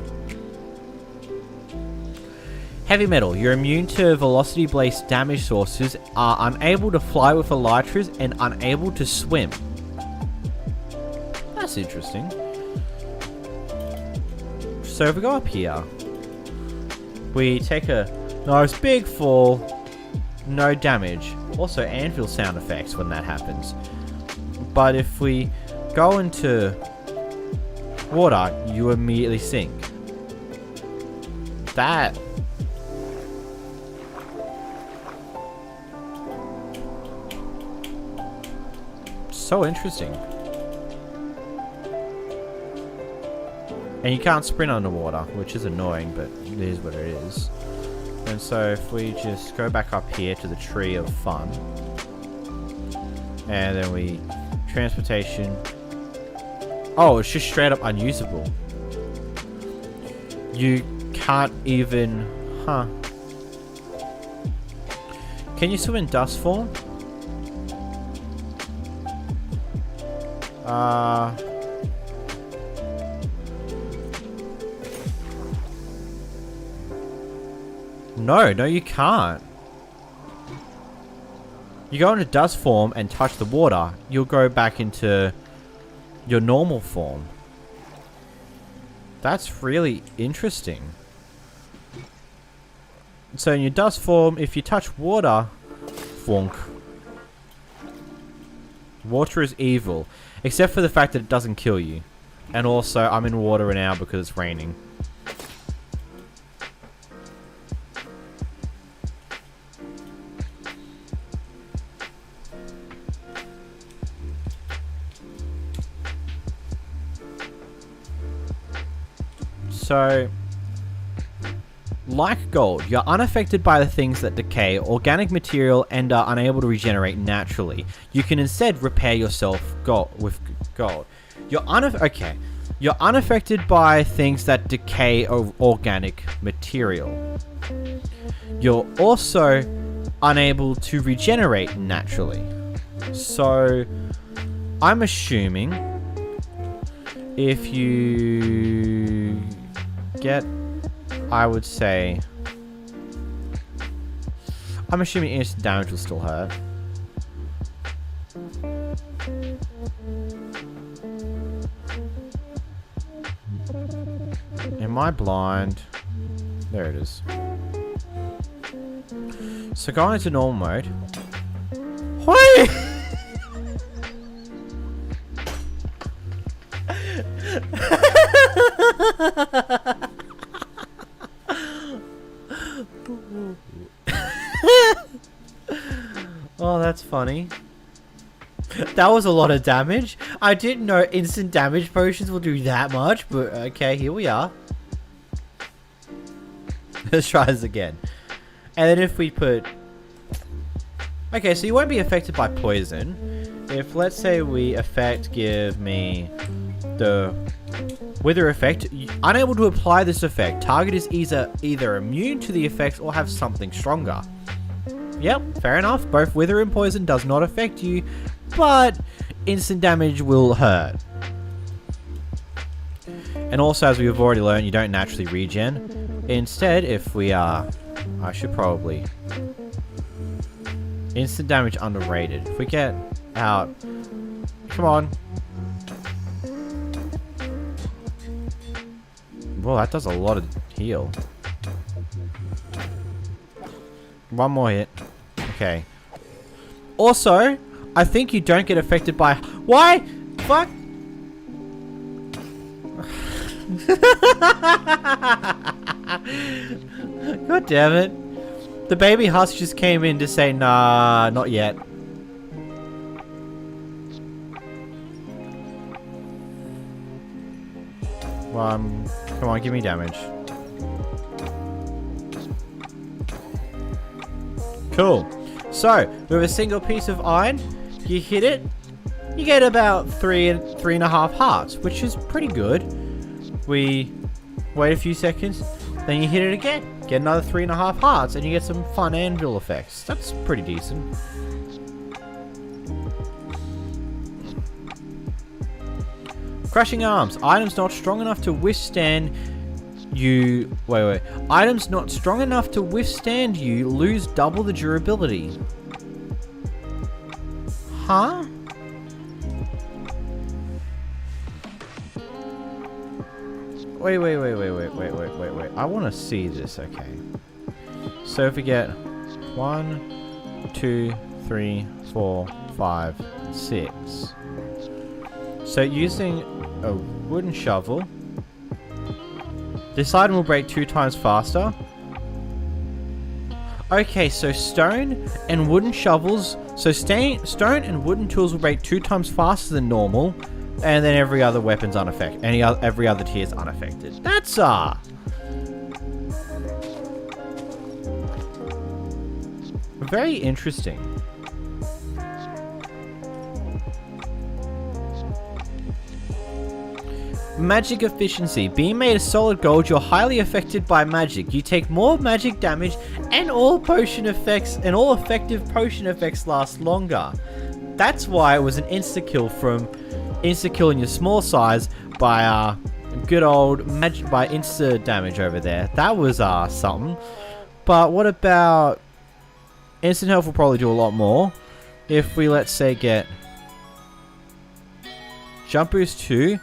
Heavy metal. You're immune to velocity-based damage sources, are unable to fly with elytras, and unable to swim. That's interesting. So if we go up here, we take a nice big fall. No damage. Also anvil sound effects when that happens. But if we go into water, you immediately sink. So interesting. And you can't sprint underwater, which is annoying, but it is what it is. And so if we just go back up here to the tree of fun. And then we... transportation. Oh, it's just straight up unusable. You can't even... Huh. Can you swim in dust form? No, you can't. You go into dust form and touch the water, you'll go back into your normal form. That's really interesting. So in your dust form, if you touch water, thwonk. Water is evil. Except for the fact that it doesn't kill you. And also, I'm in water now because it's raining. So, like gold, you're unaffected by the things that decay organic material and are unable to regenerate naturally. You can instead repair yourself with gold. You're unaffected by things that decay organic material. You're also unable to regenerate naturally. So, I'm assuming if you get, I would say, I'm assuming instant damage will still hurt. Am I blind? There it is. So going into normal mode. Hoi! Oh, that's funny. That was a lot of damage. I didn't know instant damage potions will do that much, but okay, here we are. Let's try this again. And then if we put... Okay, so you won't be affected by poison. If, let's say, we give me the wither effect. Unable to apply this effect. Target is either immune to the effects or have something stronger. Yep, fair enough. Both wither and poison does not affect you, but instant damage will hurt. And also, as we've already learned, you don't naturally regen. Instead, if we are... I should probably... Instant damage underrated. If we get out... Come on. Well, that does a lot of heal. One more hit. Okay. Also, I think you don't get affected by... Why? Fuck! God damn it. The baby husk just came in to say, nah, not yet. Come on, give me damage. Cool. So, with a single piece of iron, you hit it, you get about 3.5 hearts, which is pretty good. We wait a few seconds, then you hit it again, get another 3.5 hearts, and you get some fun anvil effects. That's pretty decent. Crushing arms. Items not strong enough to withstand you... Wait. Items not strong enough to withstand you lose double the durability. Huh? Wait. I want to see this, okay. So if we get 1, 2, 3, 4, 5, 6. So using a wooden shovel, this item will break 2 times faster. Okay, so stone and wooden shovels. So stone and wooden tools will break 2 times faster than normal, and then every other weapon's unaffected. Every other tier is unaffected. That's very interesting. Magic efficiency. Being made of solid gold, you're highly affected by magic. You take more magic damage, and all effective potion effects last longer. That's why it was an insta-kill from insta-killing your small size by good old magic by insta damage over there. That was something. But what about instant health? Will probably do a lot more if we, let's say, get jump boost 2.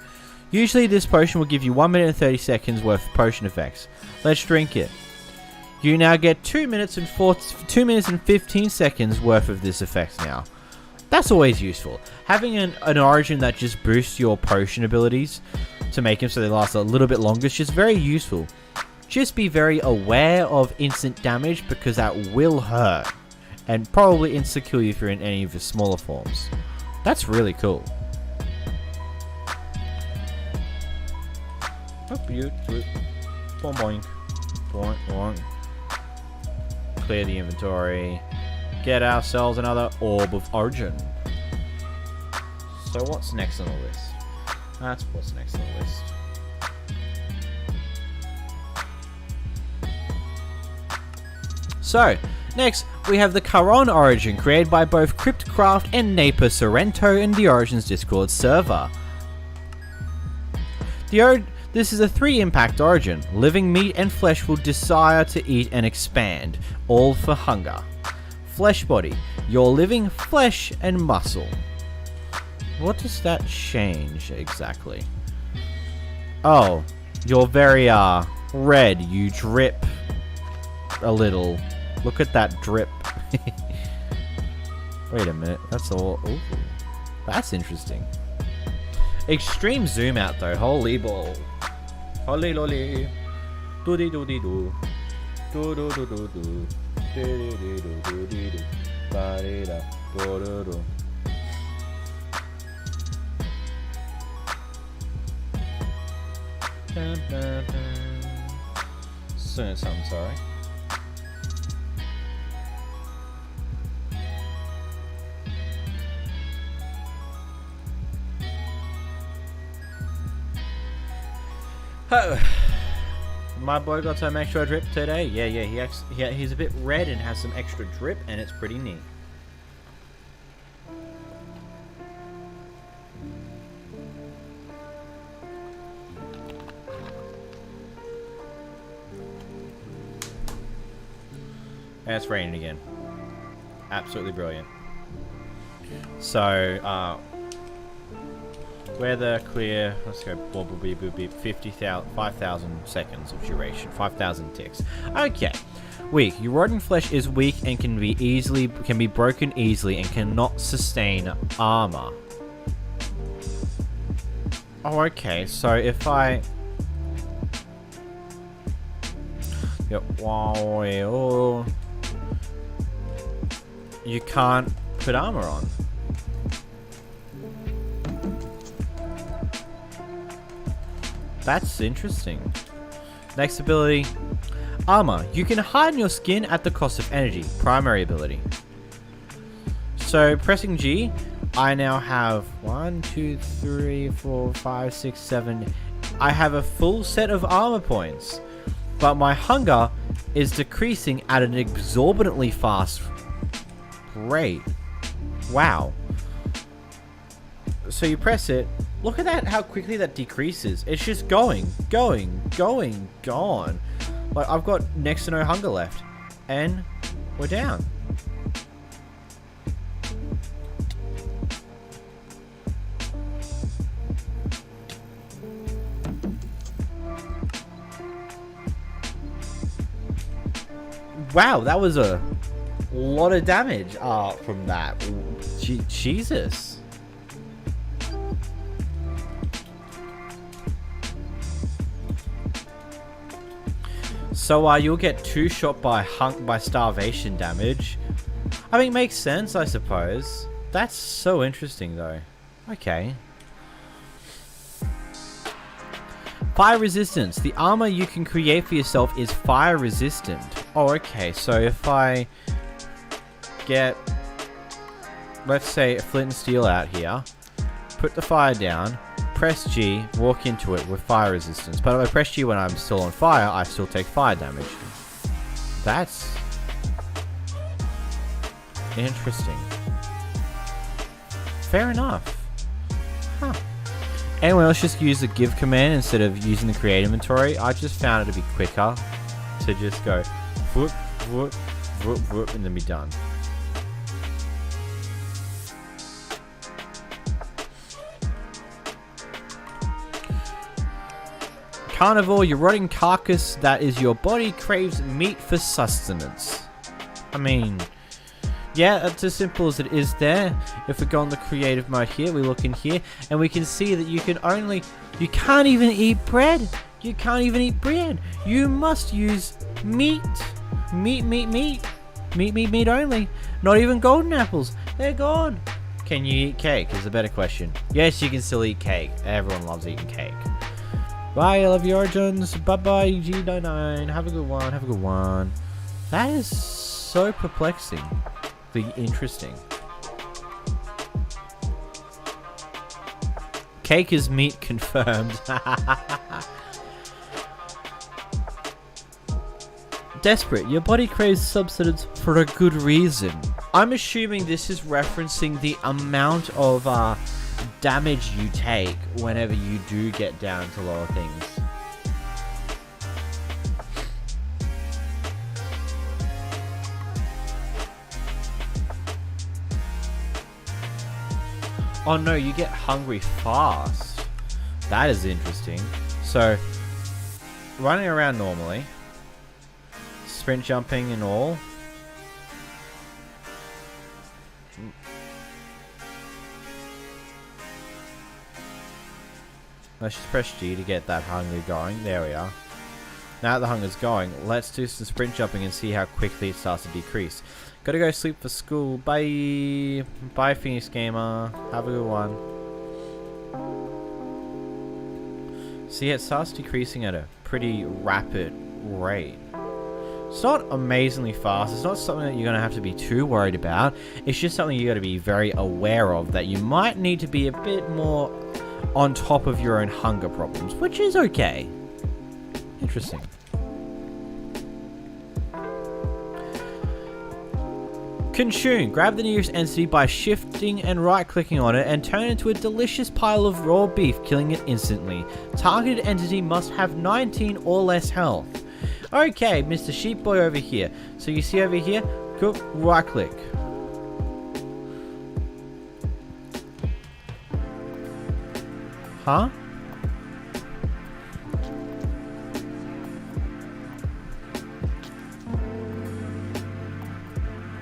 Usually this potion will give you 1 minute and 30 seconds worth of potion effects. Let's drink it. You now get 2 minutes and 15 seconds worth of this effect now. That's always useful. Having an origin that just boosts your potion abilities to make them so they last a little bit longer is just very useful. Just be very aware of instant damage, because that will hurt. And probably insta-kill you if you're in any of the smaller forms. That's really cool. Boing, boing, boing. Clear the inventory. Get ourselves another orb of origin. So what's next on the list? That's what's next on the list. So, next we have the Karon origin, created by both Cryptcraft and 𝓵𝓲𝓷𝓴𝓼 in the Origins Discord server. This is a 3-impact origin. Living meat and flesh will desire to eat and expand, all for hunger. Flesh body, your living flesh and muscle. What does that change exactly? Oh, you're very red. You drip a little. Look at that drip. Wait a minute, that's all. Ooh, that's interesting. Extreme zoom out though, holy ball. Holy lolly. Doody doody doo. Do do do do do. Do do do do do do. Ba di da do do do. Dun dun dun. I'm sorry. Oh, my boy got some extra drip today. Yeah, he's a bit red and has some extra drip, and it's pretty neat. And it's raining again. Absolutely brilliant. So, weather clear. Let's go. 5,000 seconds of duration. 5,000 ticks. Okay. Weak. Your rotten flesh is weak and can be broken easily and cannot sustain armor. Oh, okay. So if I you can't put armor on. That's interesting. Next ability, armor. You can harden your skin at the cost of energy. Primary ability. So pressing G, I now have 1, 2, 3, 4, 5, 6, 7. I have a full set of armor points, but my hunger is decreasing at an exorbitantly fast rate. Wow. So you press it. Look at that, how quickly that decreases. It's just going. Gone. Like, I've got next to no hunger left. And we're down. Wow, that was a lot of damage from that. Jesus. So you'll get 2 shot by starvation damage. I mean, makes sense, I suppose. That's so interesting, though. Okay. Fire resistance. The armor you can create for yourself is fire resistant. Oh, okay. So if I get, let's say, a flint and steel out here, put the fire down, press G, walk into it with fire resistance. But if I press G when I'm still on fire, I still take fire damage. That's interesting. Fair enough. Huh. Anyone else just use the give command instead of using the create inventory? I just found it to be quicker to just go whoop, whoop, whoop, whoop, and then be done. Carnivore, your rotting carcass that is your body craves meat for sustenance. I mean, yeah, it's as simple as it is there. If we go on the creative mode here, we look in here, and we can see that you can't even eat bread. You can't even eat bread. You must use meat. Meat only. Not even golden apples. They're gone. Can you eat cake is a better question. Yes, you can still eat cake. Everyone loves eating cake. Bye, I love your origins. Bye-bye, G99. Have a good one. Have a good one. That is so perplexing. Interesting. Cake is meat confirmed. Desperate. Your body craves substance for a good reason. I'm assuming this is referencing the amount of damage you take whenever you do get down to lower things. Oh no, you get hungry fast. That is interesting. So, running around normally, sprint jumping and all. Let's just press G to get that hunger going. There we are. Now that the hunger's going, let's do some sprint jumping and see how quickly it starts to decrease. Gotta go sleep for school. Bye. Bye, Phoenix Gamer. Have a good one. See, it starts decreasing at a pretty rapid rate. It's not amazingly fast. It's not something that you're going to have to be too worried about. It's just something you got to be very aware of, that you might need to be a bit more on top of your own hunger problems, which is okay. Interesting. Consume. Grab the nearest entity by shifting and right-clicking on it and turn it into a delicious pile of raw beef, killing it instantly. Targeted entity must have 19 or less health. Okay, Mr. Sheep Boy over here. So you see over here, go right-click. Huh?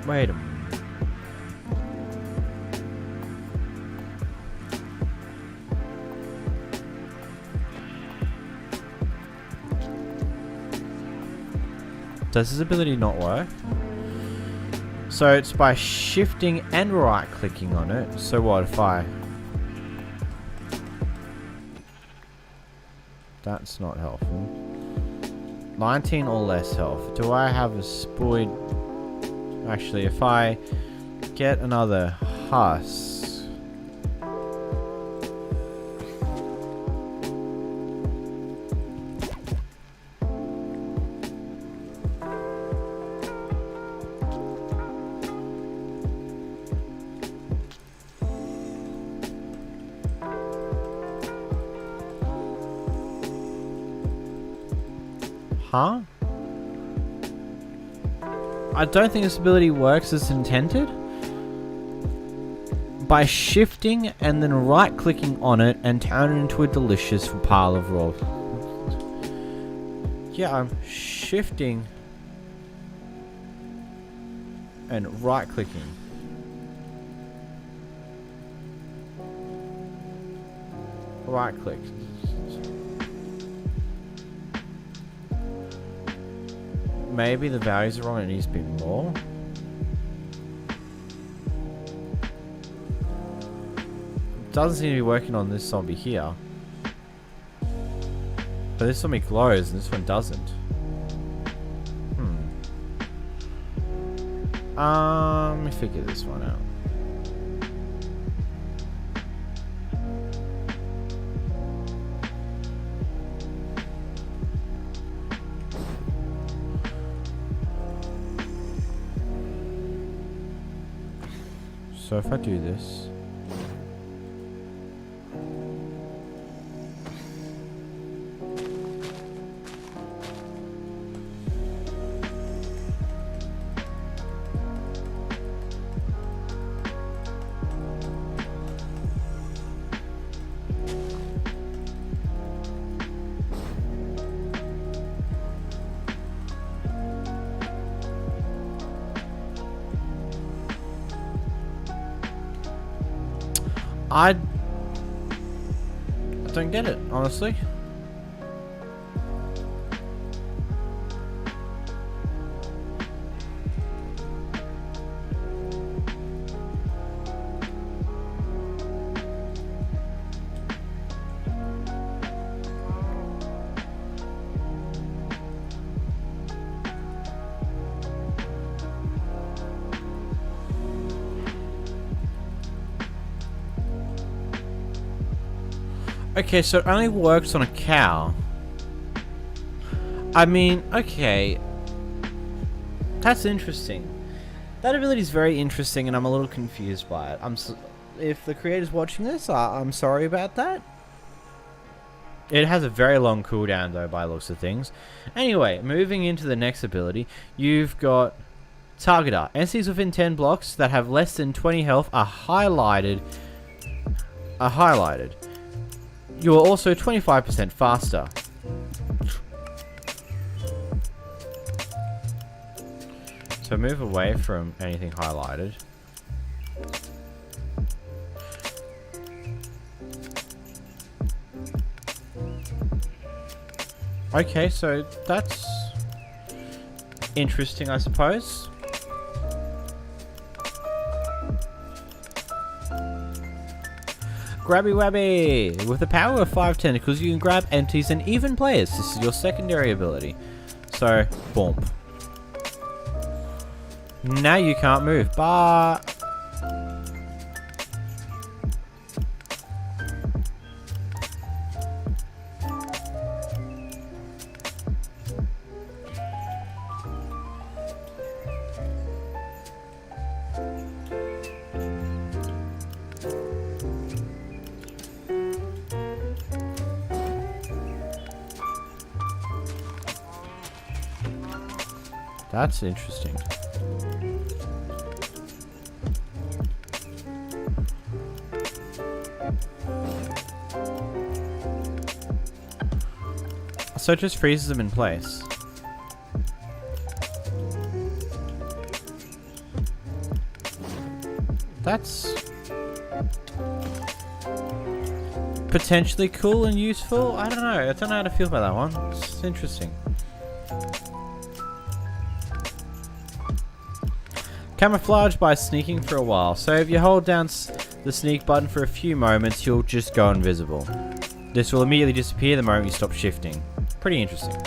Wait a minute. Does this ability not work? So it's by shifting and right clicking on it. So what if I... That's not helpful. 19 or less health. Do I have a spoiled... Actually, if I get another husk... Huh? I don't think this ability works as intended. By shifting and then right clicking on it and turn it into a delicious pile of raw. Yeah, I'm shifting and right clicking. Right click. maybe the values are wrong and it needs to be more. Doesn't seem to be working on this zombie here. But this zombie glows and this one doesn't. Let me figure this one out. So if I do this, I don't get it, honestly. Okay, so it only works on a cow. I mean, okay. That's interesting. That ability is very interesting and I'm a little confused by it. If the creator's watching this, I'm sorry about that. It has a very long cooldown though by the looks of things. Anyway, moving into the next ability, you've got Targeter. Entities within 10 blocks that have less than 20 health are highlighted. You are also 25% faster. So move away from anything highlighted. Okay, so that's interesting, I suppose. Grabby Wabby! With the power of 5 tentacles, you can grab entities and even players. This is your secondary ability. So, boom. Now you can't move, but... That's interesting. So it just freezes them in place. That's potentially cool and useful. I don't know. I don't know how to feel about that one. It's interesting. Camouflage by sneaking for a while. So if you hold down the sneak button for a few moments, you'll just go invisible. This will immediately disappear the moment you stop shifting. Pretty interesting.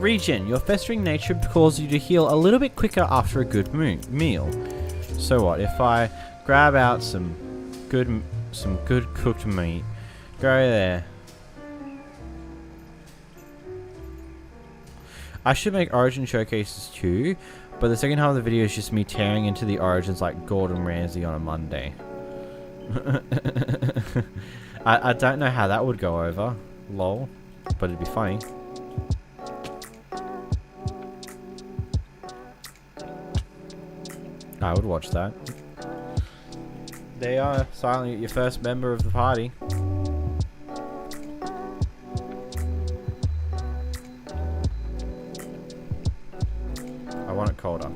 Regen. Your festering nature causes you to heal a little bit quicker after a good meal. So what? If I grab out some good cooked meat, go there. I should make origin showcases too, but the second half of the video is just me tearing into the origins like Gordon Ramsay on a Monday. I don't know how that would go over. Lol. But it'd be funny. I would watch that. They are silently your first member of the party.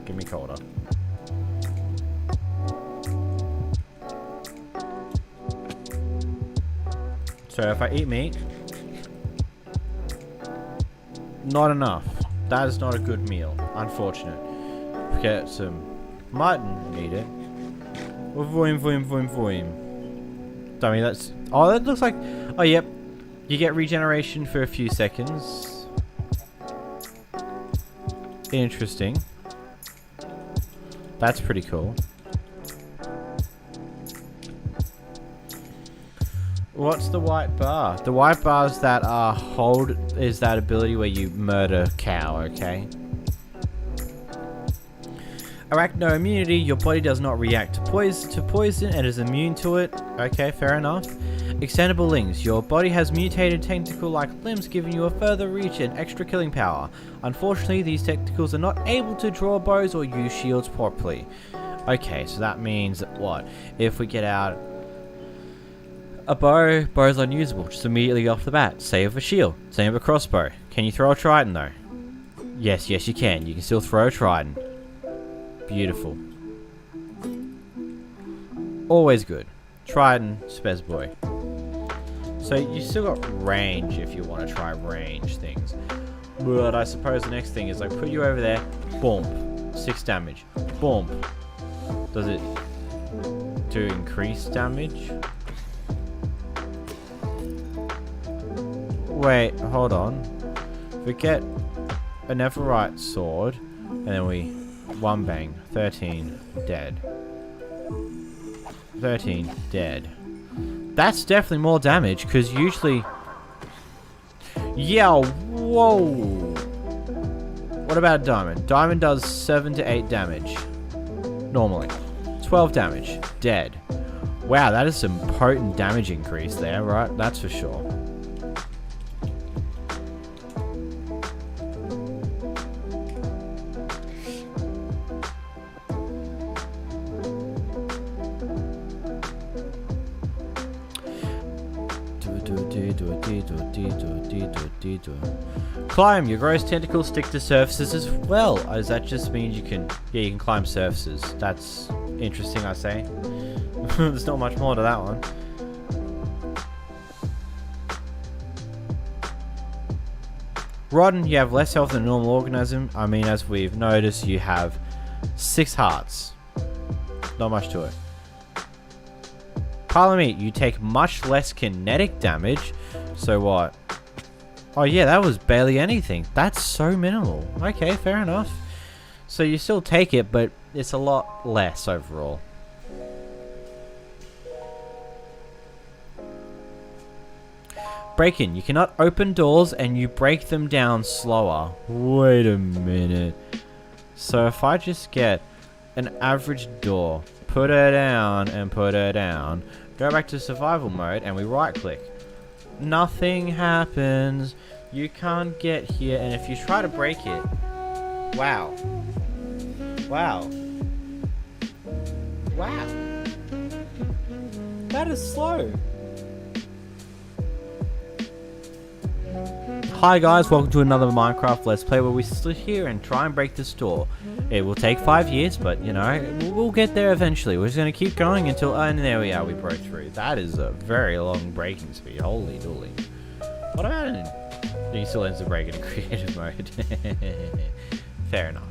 Give me colder. So if I eat meat, not enough. That is not a good meal. Unfortunate. Get some mutton, eat it. Voim, voim, voim, voim. I mean, that's... Oh, that looks like... Oh, yep. You get regeneration for a few seconds. Interesting. That's pretty cool. What's the white bar? The white bars that hold is that ability where you murder cow, okay? Arachno immunity, your body does not react to poison and is immune to it. Okay, fair enough. Extendable limbs, your body has mutated tentacle-like limbs giving you a further reach and extra killing power. Unfortunately, these tentacles are not able to draw bows or use shields properly. Okay, so that means that what? If we get out a bow, bow's unusable, just immediately off the bat. Same with a shield, same with a crossbow. Can you throw a trident though? Yes, you can. You can still throw a trident. Beautiful. Always good. Trident, spez boy. So you still got range if you want to try range things. But I suppose the next thing is like put you over there, boom, 6 damage. Boom. Does it do increased damage? Wait, hold on. If we get a Netherite sword, and then we one bang, 13 dead. 13 dead. That's definitely more damage, because usually... Yeah, whoa! What about a diamond? Diamond does 7 to 8 damage. Normally. 12 damage. Dead. Wow, that is some potent damage increase there, right? That's for sure. Climb. Your gross tentacles stick to surfaces as well. Does that just mean you can... Yeah, you can climb surfaces. That's interesting, I say. There's not much more to that one. Rotten, you have less health than a normal organism. I mean, as we've noticed, you have 6 hearts. Not much to it. Pile of meat, you take much less kinetic damage. So what? Oh yeah, that was barely anything. That's so minimal. Okay, fair enough. So you still take it, but it's a lot less overall. Break-in. You cannot open doors and you break them down slower. Wait a minute. So if I just get an average door, put her down and put her down, go back to survival mode and we right click. Nothing happens. You can't get here, and if you try to break it, wow. Wow. Wow. That is slow. Hi guys, welcome to another Minecraft Let's Play where we sit here and try and break this door. It will take 5 years, but you know, we'll get there eventually. We're just going to keep going until, and there we are, we broke through. That is a very long breaking speed, holy dooly. What about it? You still ends the break in creative mode. Fair enough.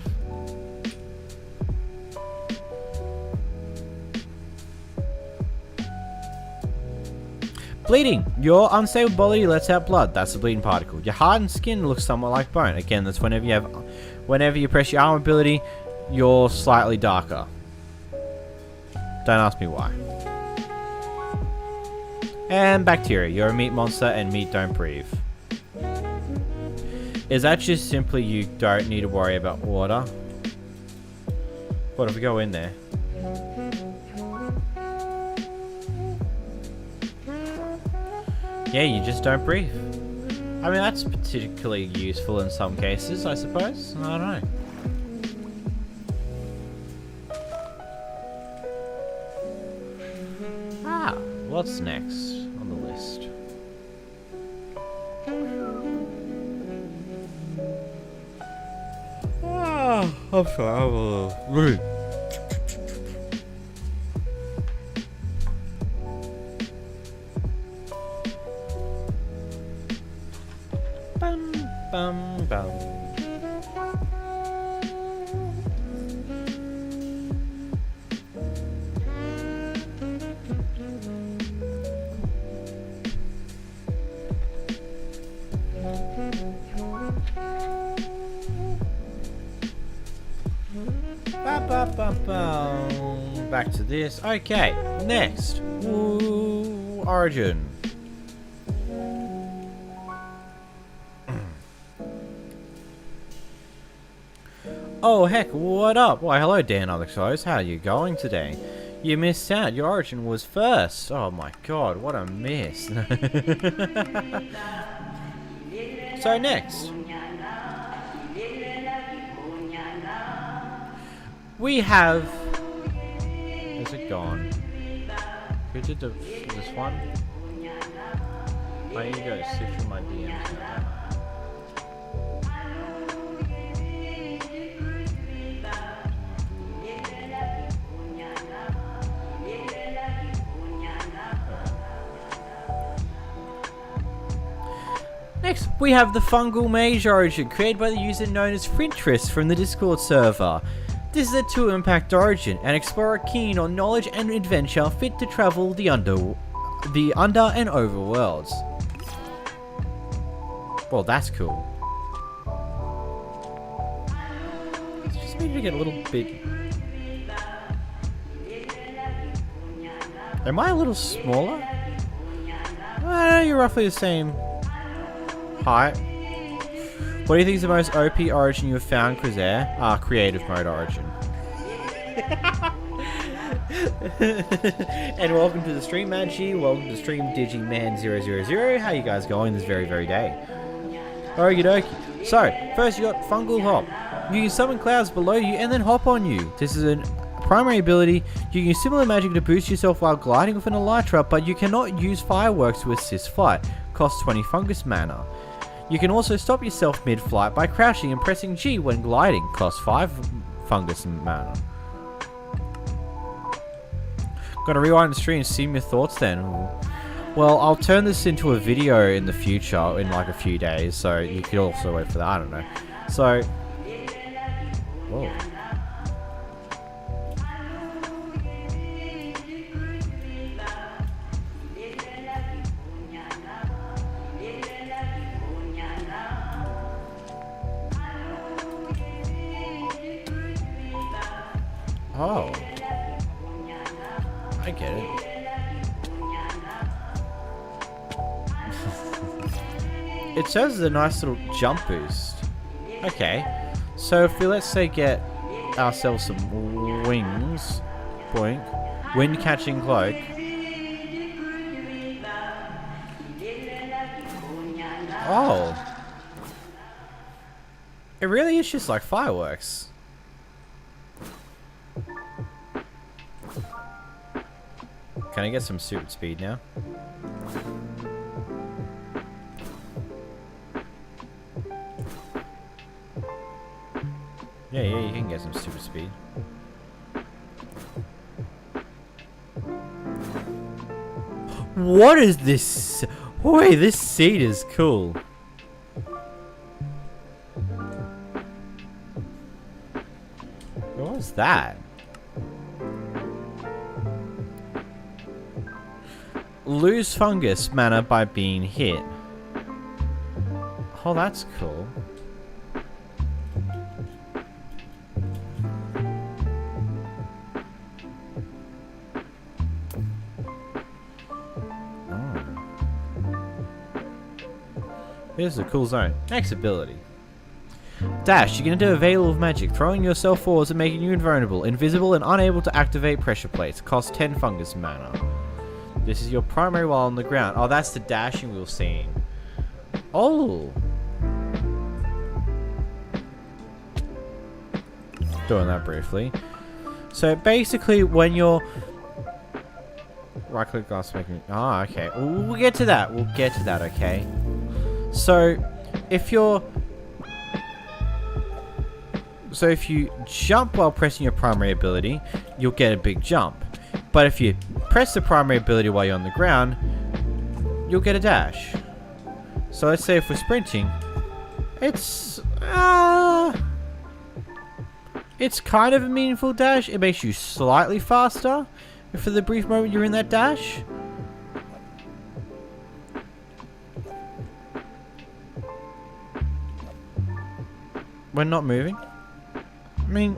Bleeding. Your unstable body lets out blood. That's a bleeding particle. Your heart and skin looks somewhat like bone. Again, that's whenever you press your arm ability, you're slightly darker. Don't ask me why. And bacteria. You're a meat monster and meat don't breathe. Is that just simply you don't need to worry about water? What if we go in there? Yeah, you just don't breathe. I mean, that's particularly useful in some cases, I suppose. I don't know. Ah, what's next on the list? I'm sorry. Bum, bum, bum. Back to this. Okay, next. Ooh, origin. Oh heck, what up? Why hello Dan Alexos, how are you going today? You missed out, your origin was first. Oh my god, what a miss. So next. We have... Is it gone? Who did this one? I need to go sift through my DMs now. Next, we have the Fungal mage origin, created by the user known as 𝓵𝓲𝓷𝓴𝓼 from the Discord server. This is a 2-impact origin, an explorer keen on knowledge and adventure, fit to travel the under and over worlds. Well, that's cool. It's just maybe to get a little bit... Am I a little smaller? You're roughly the same height. What do you think is the most OP origin you have found, 𝓵𝓲𝓷𝓴𝓼? Creative mode origin. And welcome to the stream, mage. Welcome to the stream, 𝓵𝓲𝓷𝓴𝓼. How you guys going this very, very day? Okie dokie. So, first you got Fungal Hop. You can summon clouds below you and then hop on you. This is a primary ability. You can use similar magic to boost yourself while gliding within an elytra, but you cannot use fireworks to assist flight. Costs 20 fungus mana. You can also stop yourself mid-flight by crouching and pressing G when gliding. Costs 5 fungus mana. Gonna rewind the stream and see your thoughts then. Well, I'll turn this into a video in the future in like a few days, so you could also wait for that. I don't know. So, whoa. Oh. I get it. It serves as a nice little jump boost. Okay. So if we, let's say, get ourselves some wings. Boink. Wind catching cloak. Oh. It really is just like fireworks. Can I get some super speed now? Yeah, you can get some super speed. What is this? Wait, this seed is cool. What was that? Lose fungus mana by being hit. Oh, that's cool. Oh. Here's a cool zone. Next ability. Dash. You can enter a veil of magic, throwing yourself forwards and making you invulnerable, invisible, and unable to activate pressure plates. Cost 10 fungus mana. This is your primary while on the ground. Oh, that's the dashing we were seeing. Oh. Doing that briefly. So basically when you're... Right click glass making... Ah, okay. We'll get to that. We'll get to that, okay? So, if you're... So if you jump while pressing your primary ability, you'll get a big jump. But if you press the primary ability while you're on the ground, you'll get a dash. So let's say if we're sprinting, it's kind of a meaningful dash. It makes you slightly faster for the brief moment you're in that dash. We're not moving. I mean,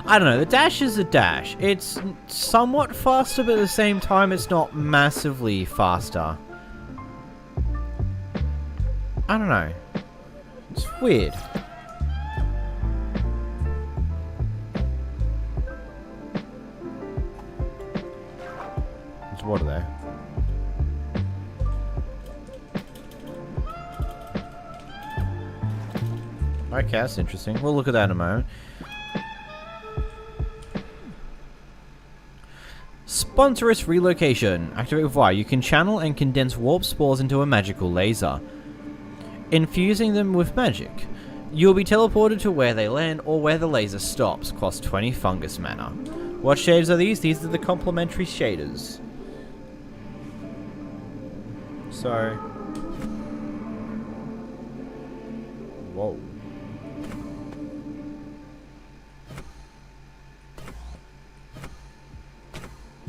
I don't know. The dash is a dash. It's somewhat faster, but at the same time, it's not massively faster. I don't know. It's weird. There's water there. Okay, that's interesting. We'll look at that in a moment. Sponsorous relocation. Activate with Y. You can channel and condense warp spores into a magical laser, infusing them with magic. You'll be teleported to where they land or where the laser stops. Cost 20 fungus mana. What shaders are these? These are the complementary shaders. So... whoa.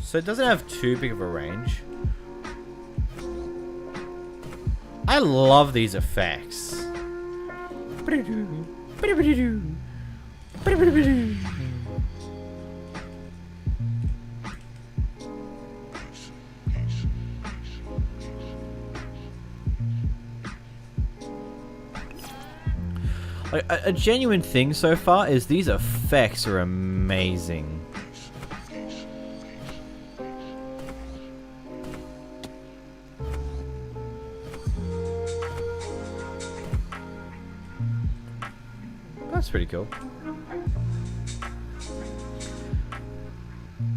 So it doesn't have too big of a range. I love these effects. Like, a genuine thing so far is these effects are amazing. That's pretty cool.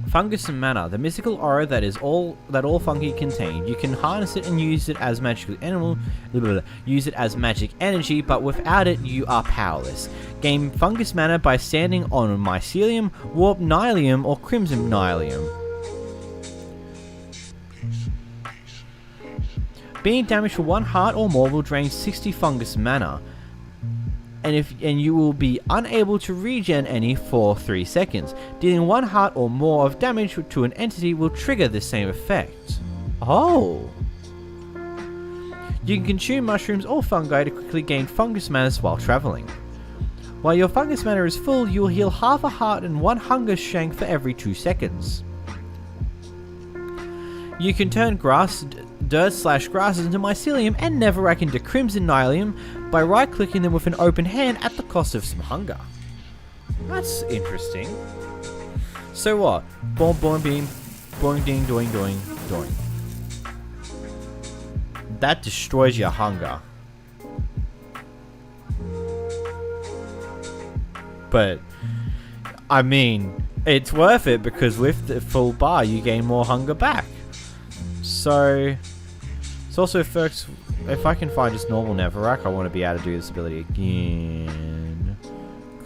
Fungus and mana, the mystical aura that is all fungi contain. You can harness it and use it as magic energy, but without it, you are powerless. Gain fungus mana by standing on mycelium, warp nylium, or crimson nylium. Being damaged for 1 heart or more will drain 60 fungus mana. And you will be unable to regen any for 3 seconds. Dealing 1 heart or more of damage to an entity will trigger the same effect. Oh! You can consume mushrooms or fungi to quickly gain fungus mana while traveling. While your fungus mana is full, you will heal half a heart and 1 hunger shank for every 2 seconds. You can turn dirt/grasses into mycelium and netherrack into crimson nylium by right-clicking them with an open hand at the cost of some hunger. That's interesting. So what? Boing boing beam, boing ding doing doing doing. That destroys your hunger. But I mean, it's worth it because with the full bar you gain more hunger back. So it's also if I can find just normal netherrack, I want to be able to do this ability again.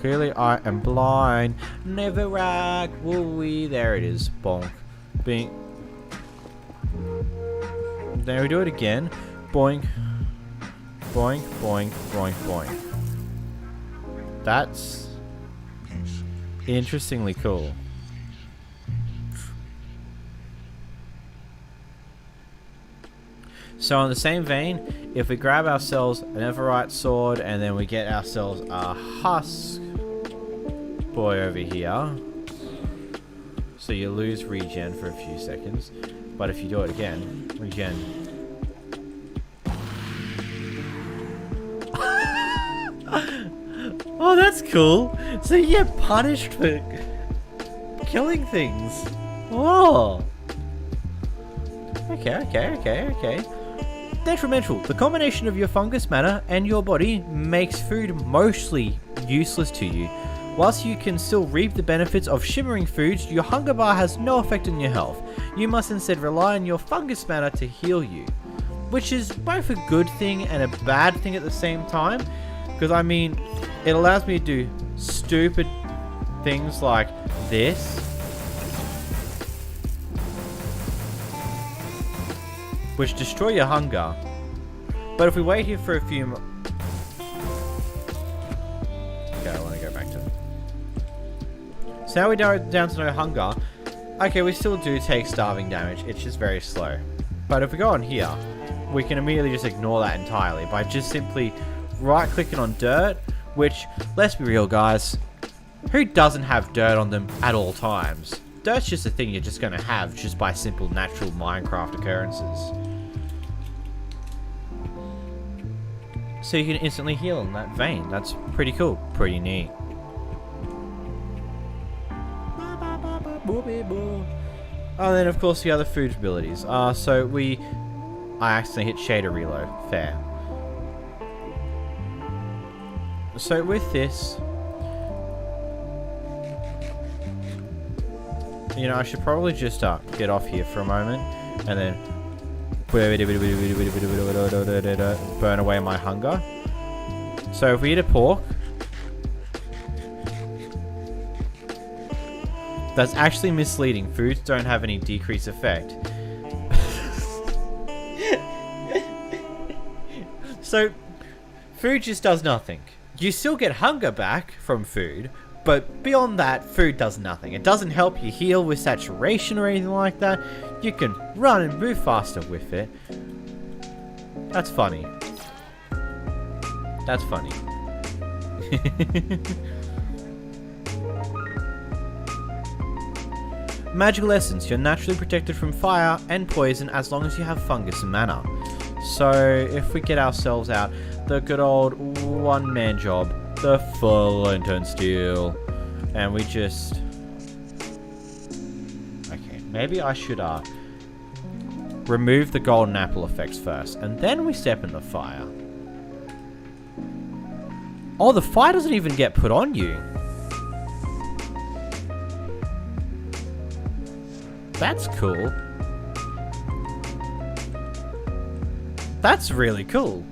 Clearly I am blind. Netherrack, woo-wee. There it is. Bonk. Bing. Then we do it again. Boink. Boink, boink, boink, boink. That's interestingly cool. So in the same vein, if we grab ourselves an Everite sword and then we get ourselves a husk boy over here, so you lose regen for a few seconds, but if you do it again, regen. Oh, that's cool. So you get punished for killing things. Oh. Okay. Detrimental. The combination of your fungus mana and your body makes food mostly useless to you. Whilst you can still reap the benefits of shimmering foods, your hunger bar has no effect on your health. You must instead rely on your fungus mana to heal you. Which is both a good thing and a bad thing at the same time. Because I mean, it allows me to do stupid things like this, which destroy your hunger. But if we wait here for a few okay, I want to go back to so now we're down to no hunger. Okay, we still do take starving damage, it's just very slow. But if we go on here, we can immediately just ignore that entirely by just simply right clicking on dirt, which, let's be real guys, who doesn't have dirt on them at all times? Dirt's just a thing you're just going to have just by simple natural Minecraft occurrences. So you can instantly heal in that vein. That's pretty cool. Pretty neat. And then of course the other food abilities. I accidentally hit shader reload. Fair. So with this, you know, I should probably just get off here for a moment and then burn away my hunger. So if we eat a pork, that's actually misleading. Foods don't have any decrease effect. So food just does nothing. You still get hunger back from food, but beyond that, food does nothing. It doesn't help you heal with saturation or anything like that. You can run and move faster with it. That's funny. That's funny. Magical essence. You're naturally protected from fire and poison as long as you have fungus and mana. So if we get ourselves out the good old one-man job, the flint and steel, and we just... Okay, maybe I should remove the golden apple effects first, and then we step in the fire. Oh, the fire doesn't even get put on you. That's cool. That's really cool.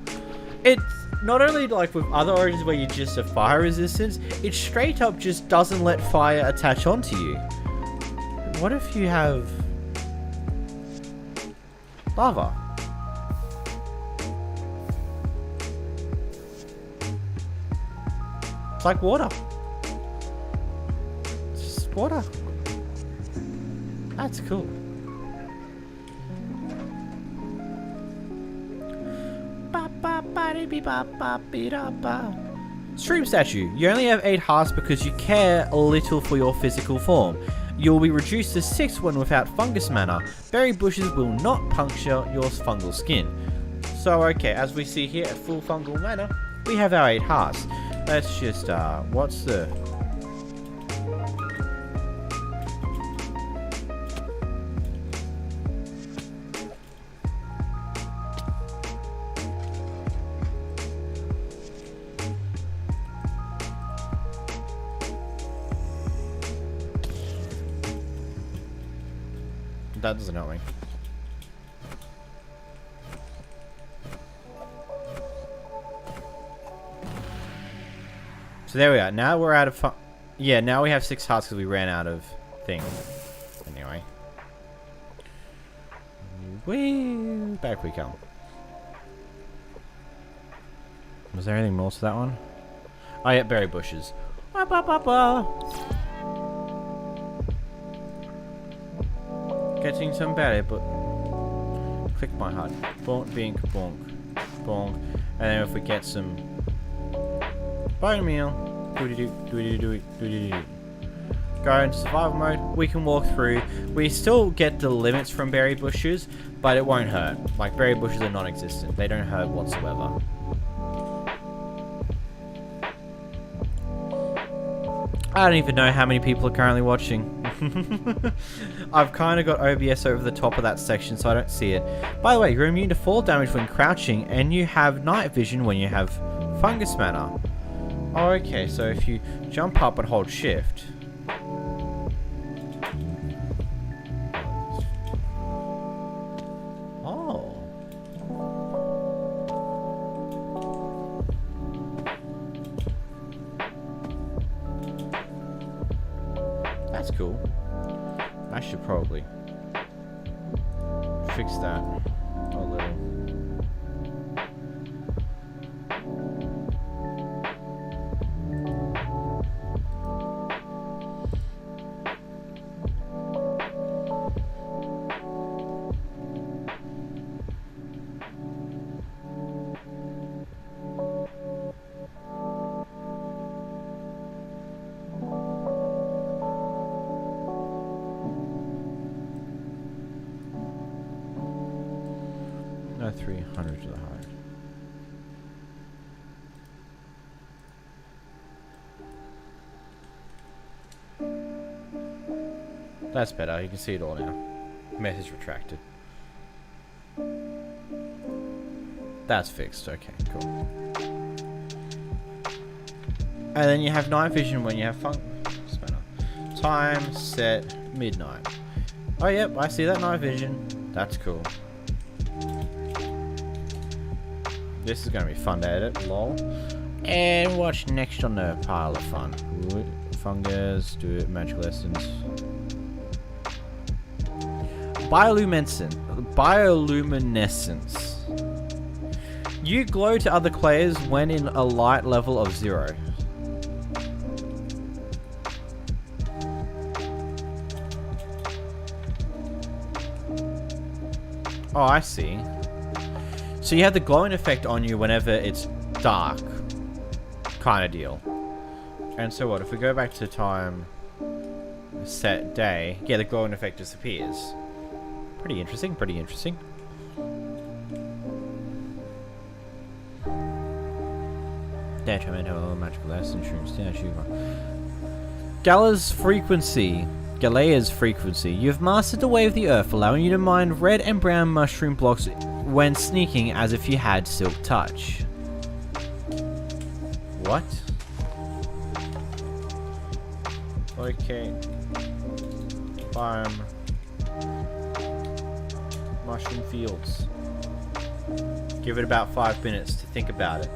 It's not only like with other origins where you just have fire resistance, it straight up just doesn't let fire attach onto you. What if you have lava? It's like water. It's just water. That's cool. Stream statue. You only have 8 hearts because you care a little for your physical form. You will be reduced to 6 when without fungus mana. Berry bushes will not puncture your fungal skin. So okay, as we see here at full fungal mana, we have our 8 hearts. Let's just what's the... That doesn't help me. So there we are. Now we're out of yeah, now we have 6 hearts because we ran out of things. Anyway. Whee! Back we come. Was there anything more to that one? Oh yeah, berry bushes. Ba, ba, ba, ba. Getting some berry, but click my heart. Bonk, bink, bonk, bonk. And then if we get some bone meal, go into survival mode, we can walk through. We still get the limits from berry bushes, but it won't hurt. Like, berry bushes are non-existent. They don't hurt whatsoever. I don't even know how many people are currently watching. I've kind of got OBS over the top of that section, so I don't see it. By the way, you're immune to fall damage when crouching, and you have night vision when you have fungus mana. Oh, okay, so if you jump up and hold shift... Oh. That's cool. I should probably fix that a little. No, 300 to the height. That's better. You can see it all now. Message retracted. That's fixed. Okay, cool. And then you have night vision when you have time set midnight. Oh yep, I see that night vision. That's cool. This is going to be fun to edit, lol. And what's next on the pile of fun? Fungus, do it, magic lessons. Bioluminescence. You glow to other players when in a light level of 0. Oh, I see. So you have the glowing effect on you whenever it's dark, kind of deal. And so what, if we go back to time set day, yeah, the glowing effect disappears. Pretty interesting, pretty interesting. Detrimental magical essence, Gala's frequency. Galea's frequency. You've mastered the way of the earth, allowing you to mine red and brown mushroom blocks when sneaking as if you had silk touch. What? Okay. Farm. Mushroom fields. Give it about 5 minutes to think about it.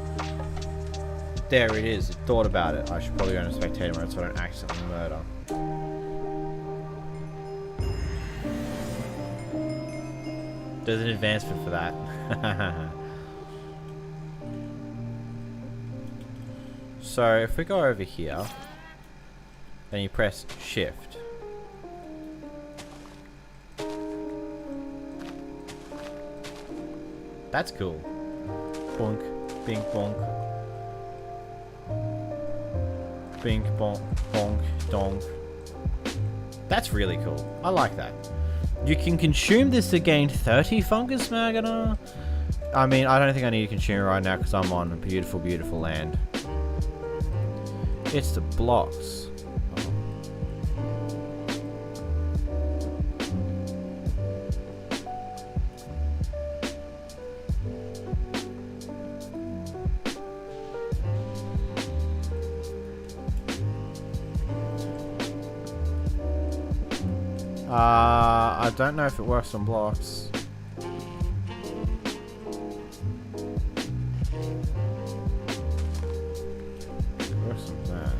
There it is. It thought about it. I should probably go into spectator mode so I don't accidentally murder. There's an advancement for that. So if we go over here, then you press shift. That's cool. Bonk, bink, bonk. Bink, bonk, bonk, donk. That's really cool. I like that. You can consume this to gain 30 fungus magana. I mean, I don't think I need to consume it right now because I'm on a beautiful, beautiful land. It's the blocks. I don't know if it works on blocks. It works on that.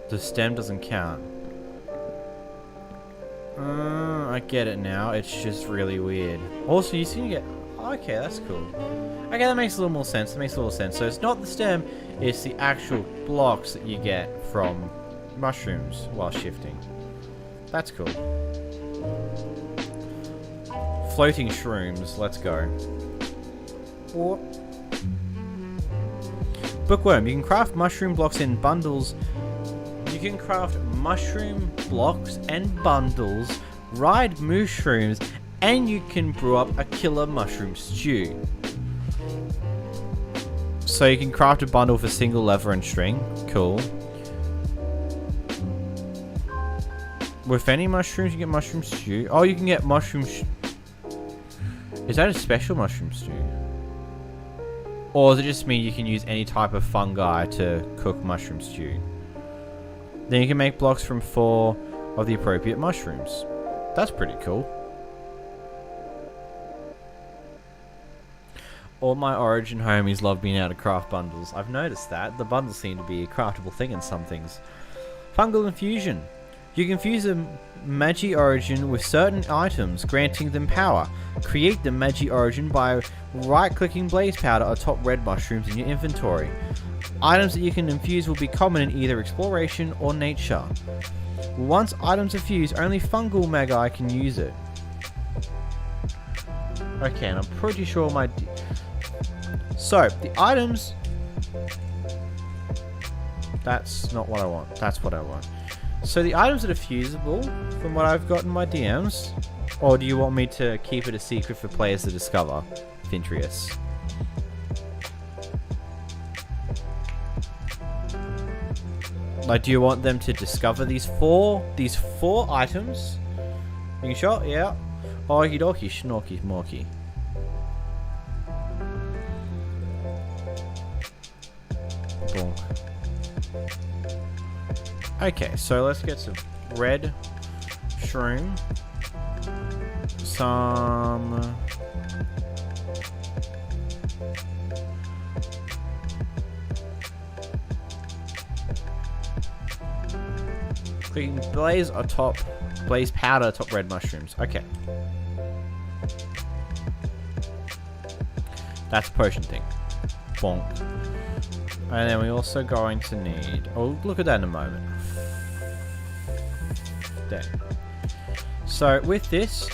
The stem doesn't count. I get it now. It's just really weird. Also, you seem to get... Okay, that's cool. Okay, that makes a little more sense. That makes a little sense. So it's not the stem, it's the actual blocks that you get from mushrooms while shifting. That's cool. Floating shrooms. Let's go. Bookworm. You can craft mushroom blocks in bundles. You can craft mushroom blocks and bundles, ride mushrooms, and you can brew up a killer mushroom stew. So you can craft a bundle for single leather and string. Cool. With any mushrooms, you get mushroom stew. Oh, you can get mushroom... Is that a special mushroom stew? Or does it just mean you can use any type of fungi to cook mushroom stew? Then you can make blocks from 4 of the appropriate mushrooms. That's pretty cool. All my Origin homies love being able to craft bundles. I've noticed that. The bundles seem to be a craftable thing in some things. Fungal infusion. You can fuse a Magi Origin with certain items, granting them power. Create the Magi Origin by right-clicking blaze powder atop red mushrooms in your inventory. Items that you can infuse will be common in either exploration or nature. Once items are fused, only fungal magi can use it. Okay, and I'm pretty sure my... So, the items... That's not what I want. That's what I want. So the items that are fusible, from what I've got in my DMs, or do you want me to keep it a secret for players to discover, 𝓵𝓷𝓷𝓴𝓼? Like, do you want them to discover these four items? You shot, yeah. Okie dokie, schnorky smorky. Boom. Okay, so let's get some red shroom, some blaze powder atop red mushrooms. Okay, that's a potion thing. Bonk. And then we're also going to need... Oh, look at that in a moment. There. So, with this,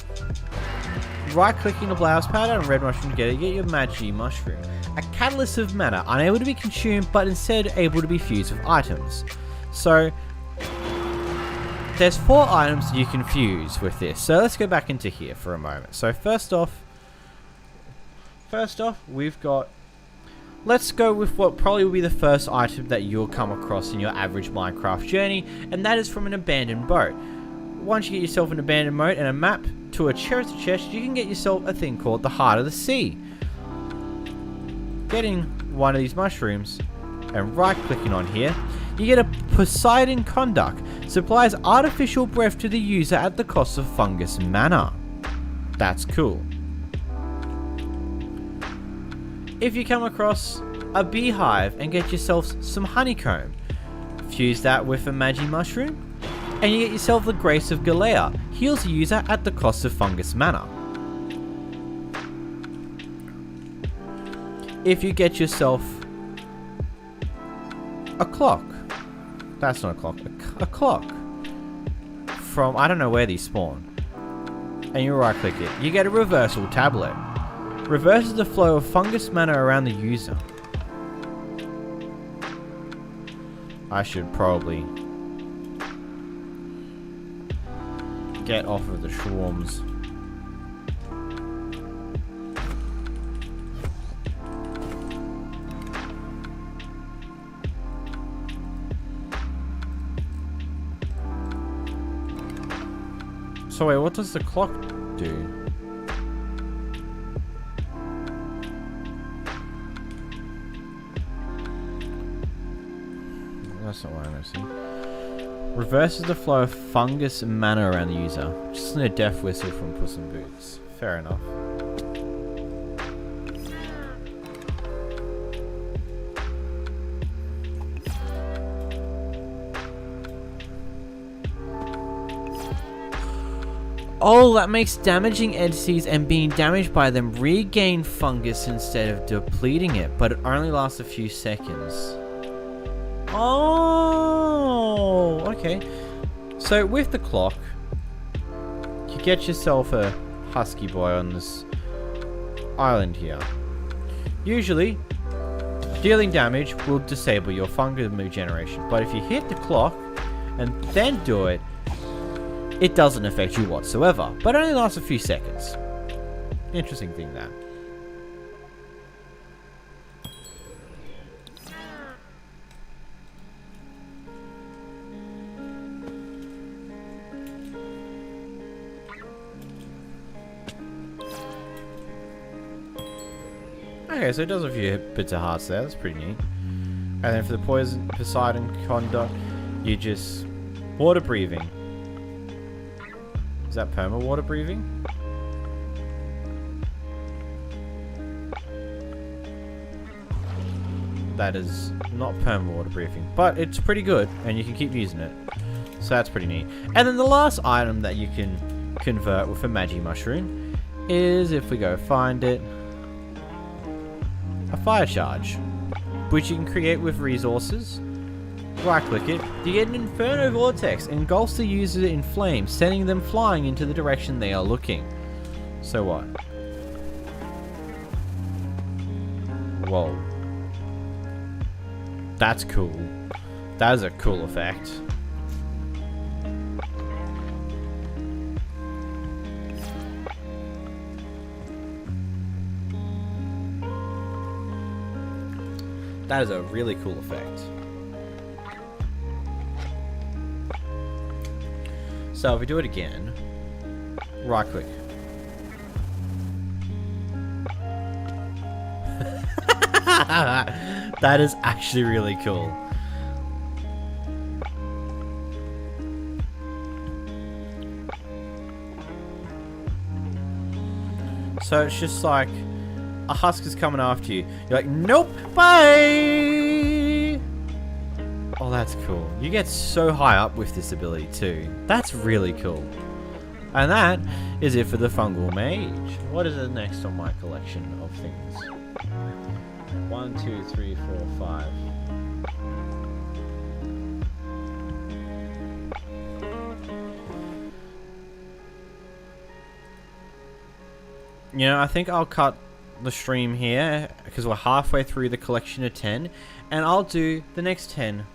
right-clicking the blouse powder and red mushroom together, you get your Magi mushroom. A catalyst of mana, unable to be consumed, but instead able to be fused with items. So, there's 4 items you can fuse with this. So, let's go back into here for a moment. So, first off, we've got... Let's go with what probably will be the first item that you'll come across in your average Minecraft journey, and that is from an abandoned boat. Once you get yourself an abandoned boat and a map to a treasure chest, you can get yourself a thing called the Heart of the Sea. Getting one of these mushrooms and right-clicking on here, you get a Poseidon Conduct. Supplies artificial breath to the user at the cost of fungus mana. That's cool. If you come across a beehive and get yourself some honeycomb, fuse that with a Magi mushroom, and you get yourself the Grace of Galea, heals the user at the cost of fungus mana. If you get yourself a clock, that's not a clock, a clock, from I don't know where these spawn, and you right click it, you get a reversal tablet. Reverses the flow of fungus mana around the user. I should probably get off of the swarms. So wait, what does the clock do? That's not what I'm see. Reverses the flow of fungus and mana around the user. Just a death whistle from Puss in Boots. Fair enough. Oh, that makes damaging entities and being damaged by them regain fungus instead of depleting it, but it only lasts a few seconds. Oh, okay. So with the clock, you get yourself a husky boy on this island here. Usually, dealing damage will disable your fungus regeneration, but if you hit the clock and then do it, it doesn't affect you whatsoever, but only lasts a few seconds. Interesting thing there. Okay, so it does a few bits of hearts there. That's pretty neat. And then for the Poseidon Conduct, you just water breathing. Is that perma water breathing? that is not permanent water breathing, but it's pretty good and you can keep using it. So that's pretty neat. And then the last item that you can convert with a mage mushroom is, if we go find it, a fire charge, which you can create with resources. Right click it, you get an inferno vortex, engulfs the user in flames, sending them flying into the direction they are looking. So what? Whoa. That's cool. That is a cool effect. That is a really cool effect. So if we do it again, right click. That is actually really cool. So it's just like a husk is coming after you. You're like, nope, bye! Oh, that's cool. You get so high up with this ability too. That's really cool. And that is it for the Fungal Mage. What is the next on my collection of things? 1, 2, 3, 4, 5. You know, I think I'll cut the stream here because we're halfway through the collection of 10, and I'll do the next 10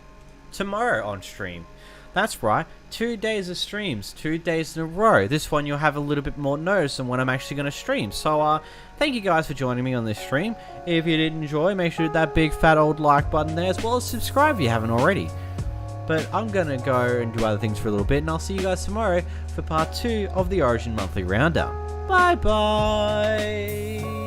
tomorrow on stream. That's right, 2 days of streams, 2 days in a row. This one you'll have a little bit more notice on when I'm actually going to stream. So thank you guys for joining me on this stream. If you did enjoy, make sure to hit that big fat old like button there, as well as subscribe if you haven't already. But I'm going to go and do other things for a little bit, and I'll see you guys tomorrow for part 2 of the Origin Monthly Roundup. Bye bye!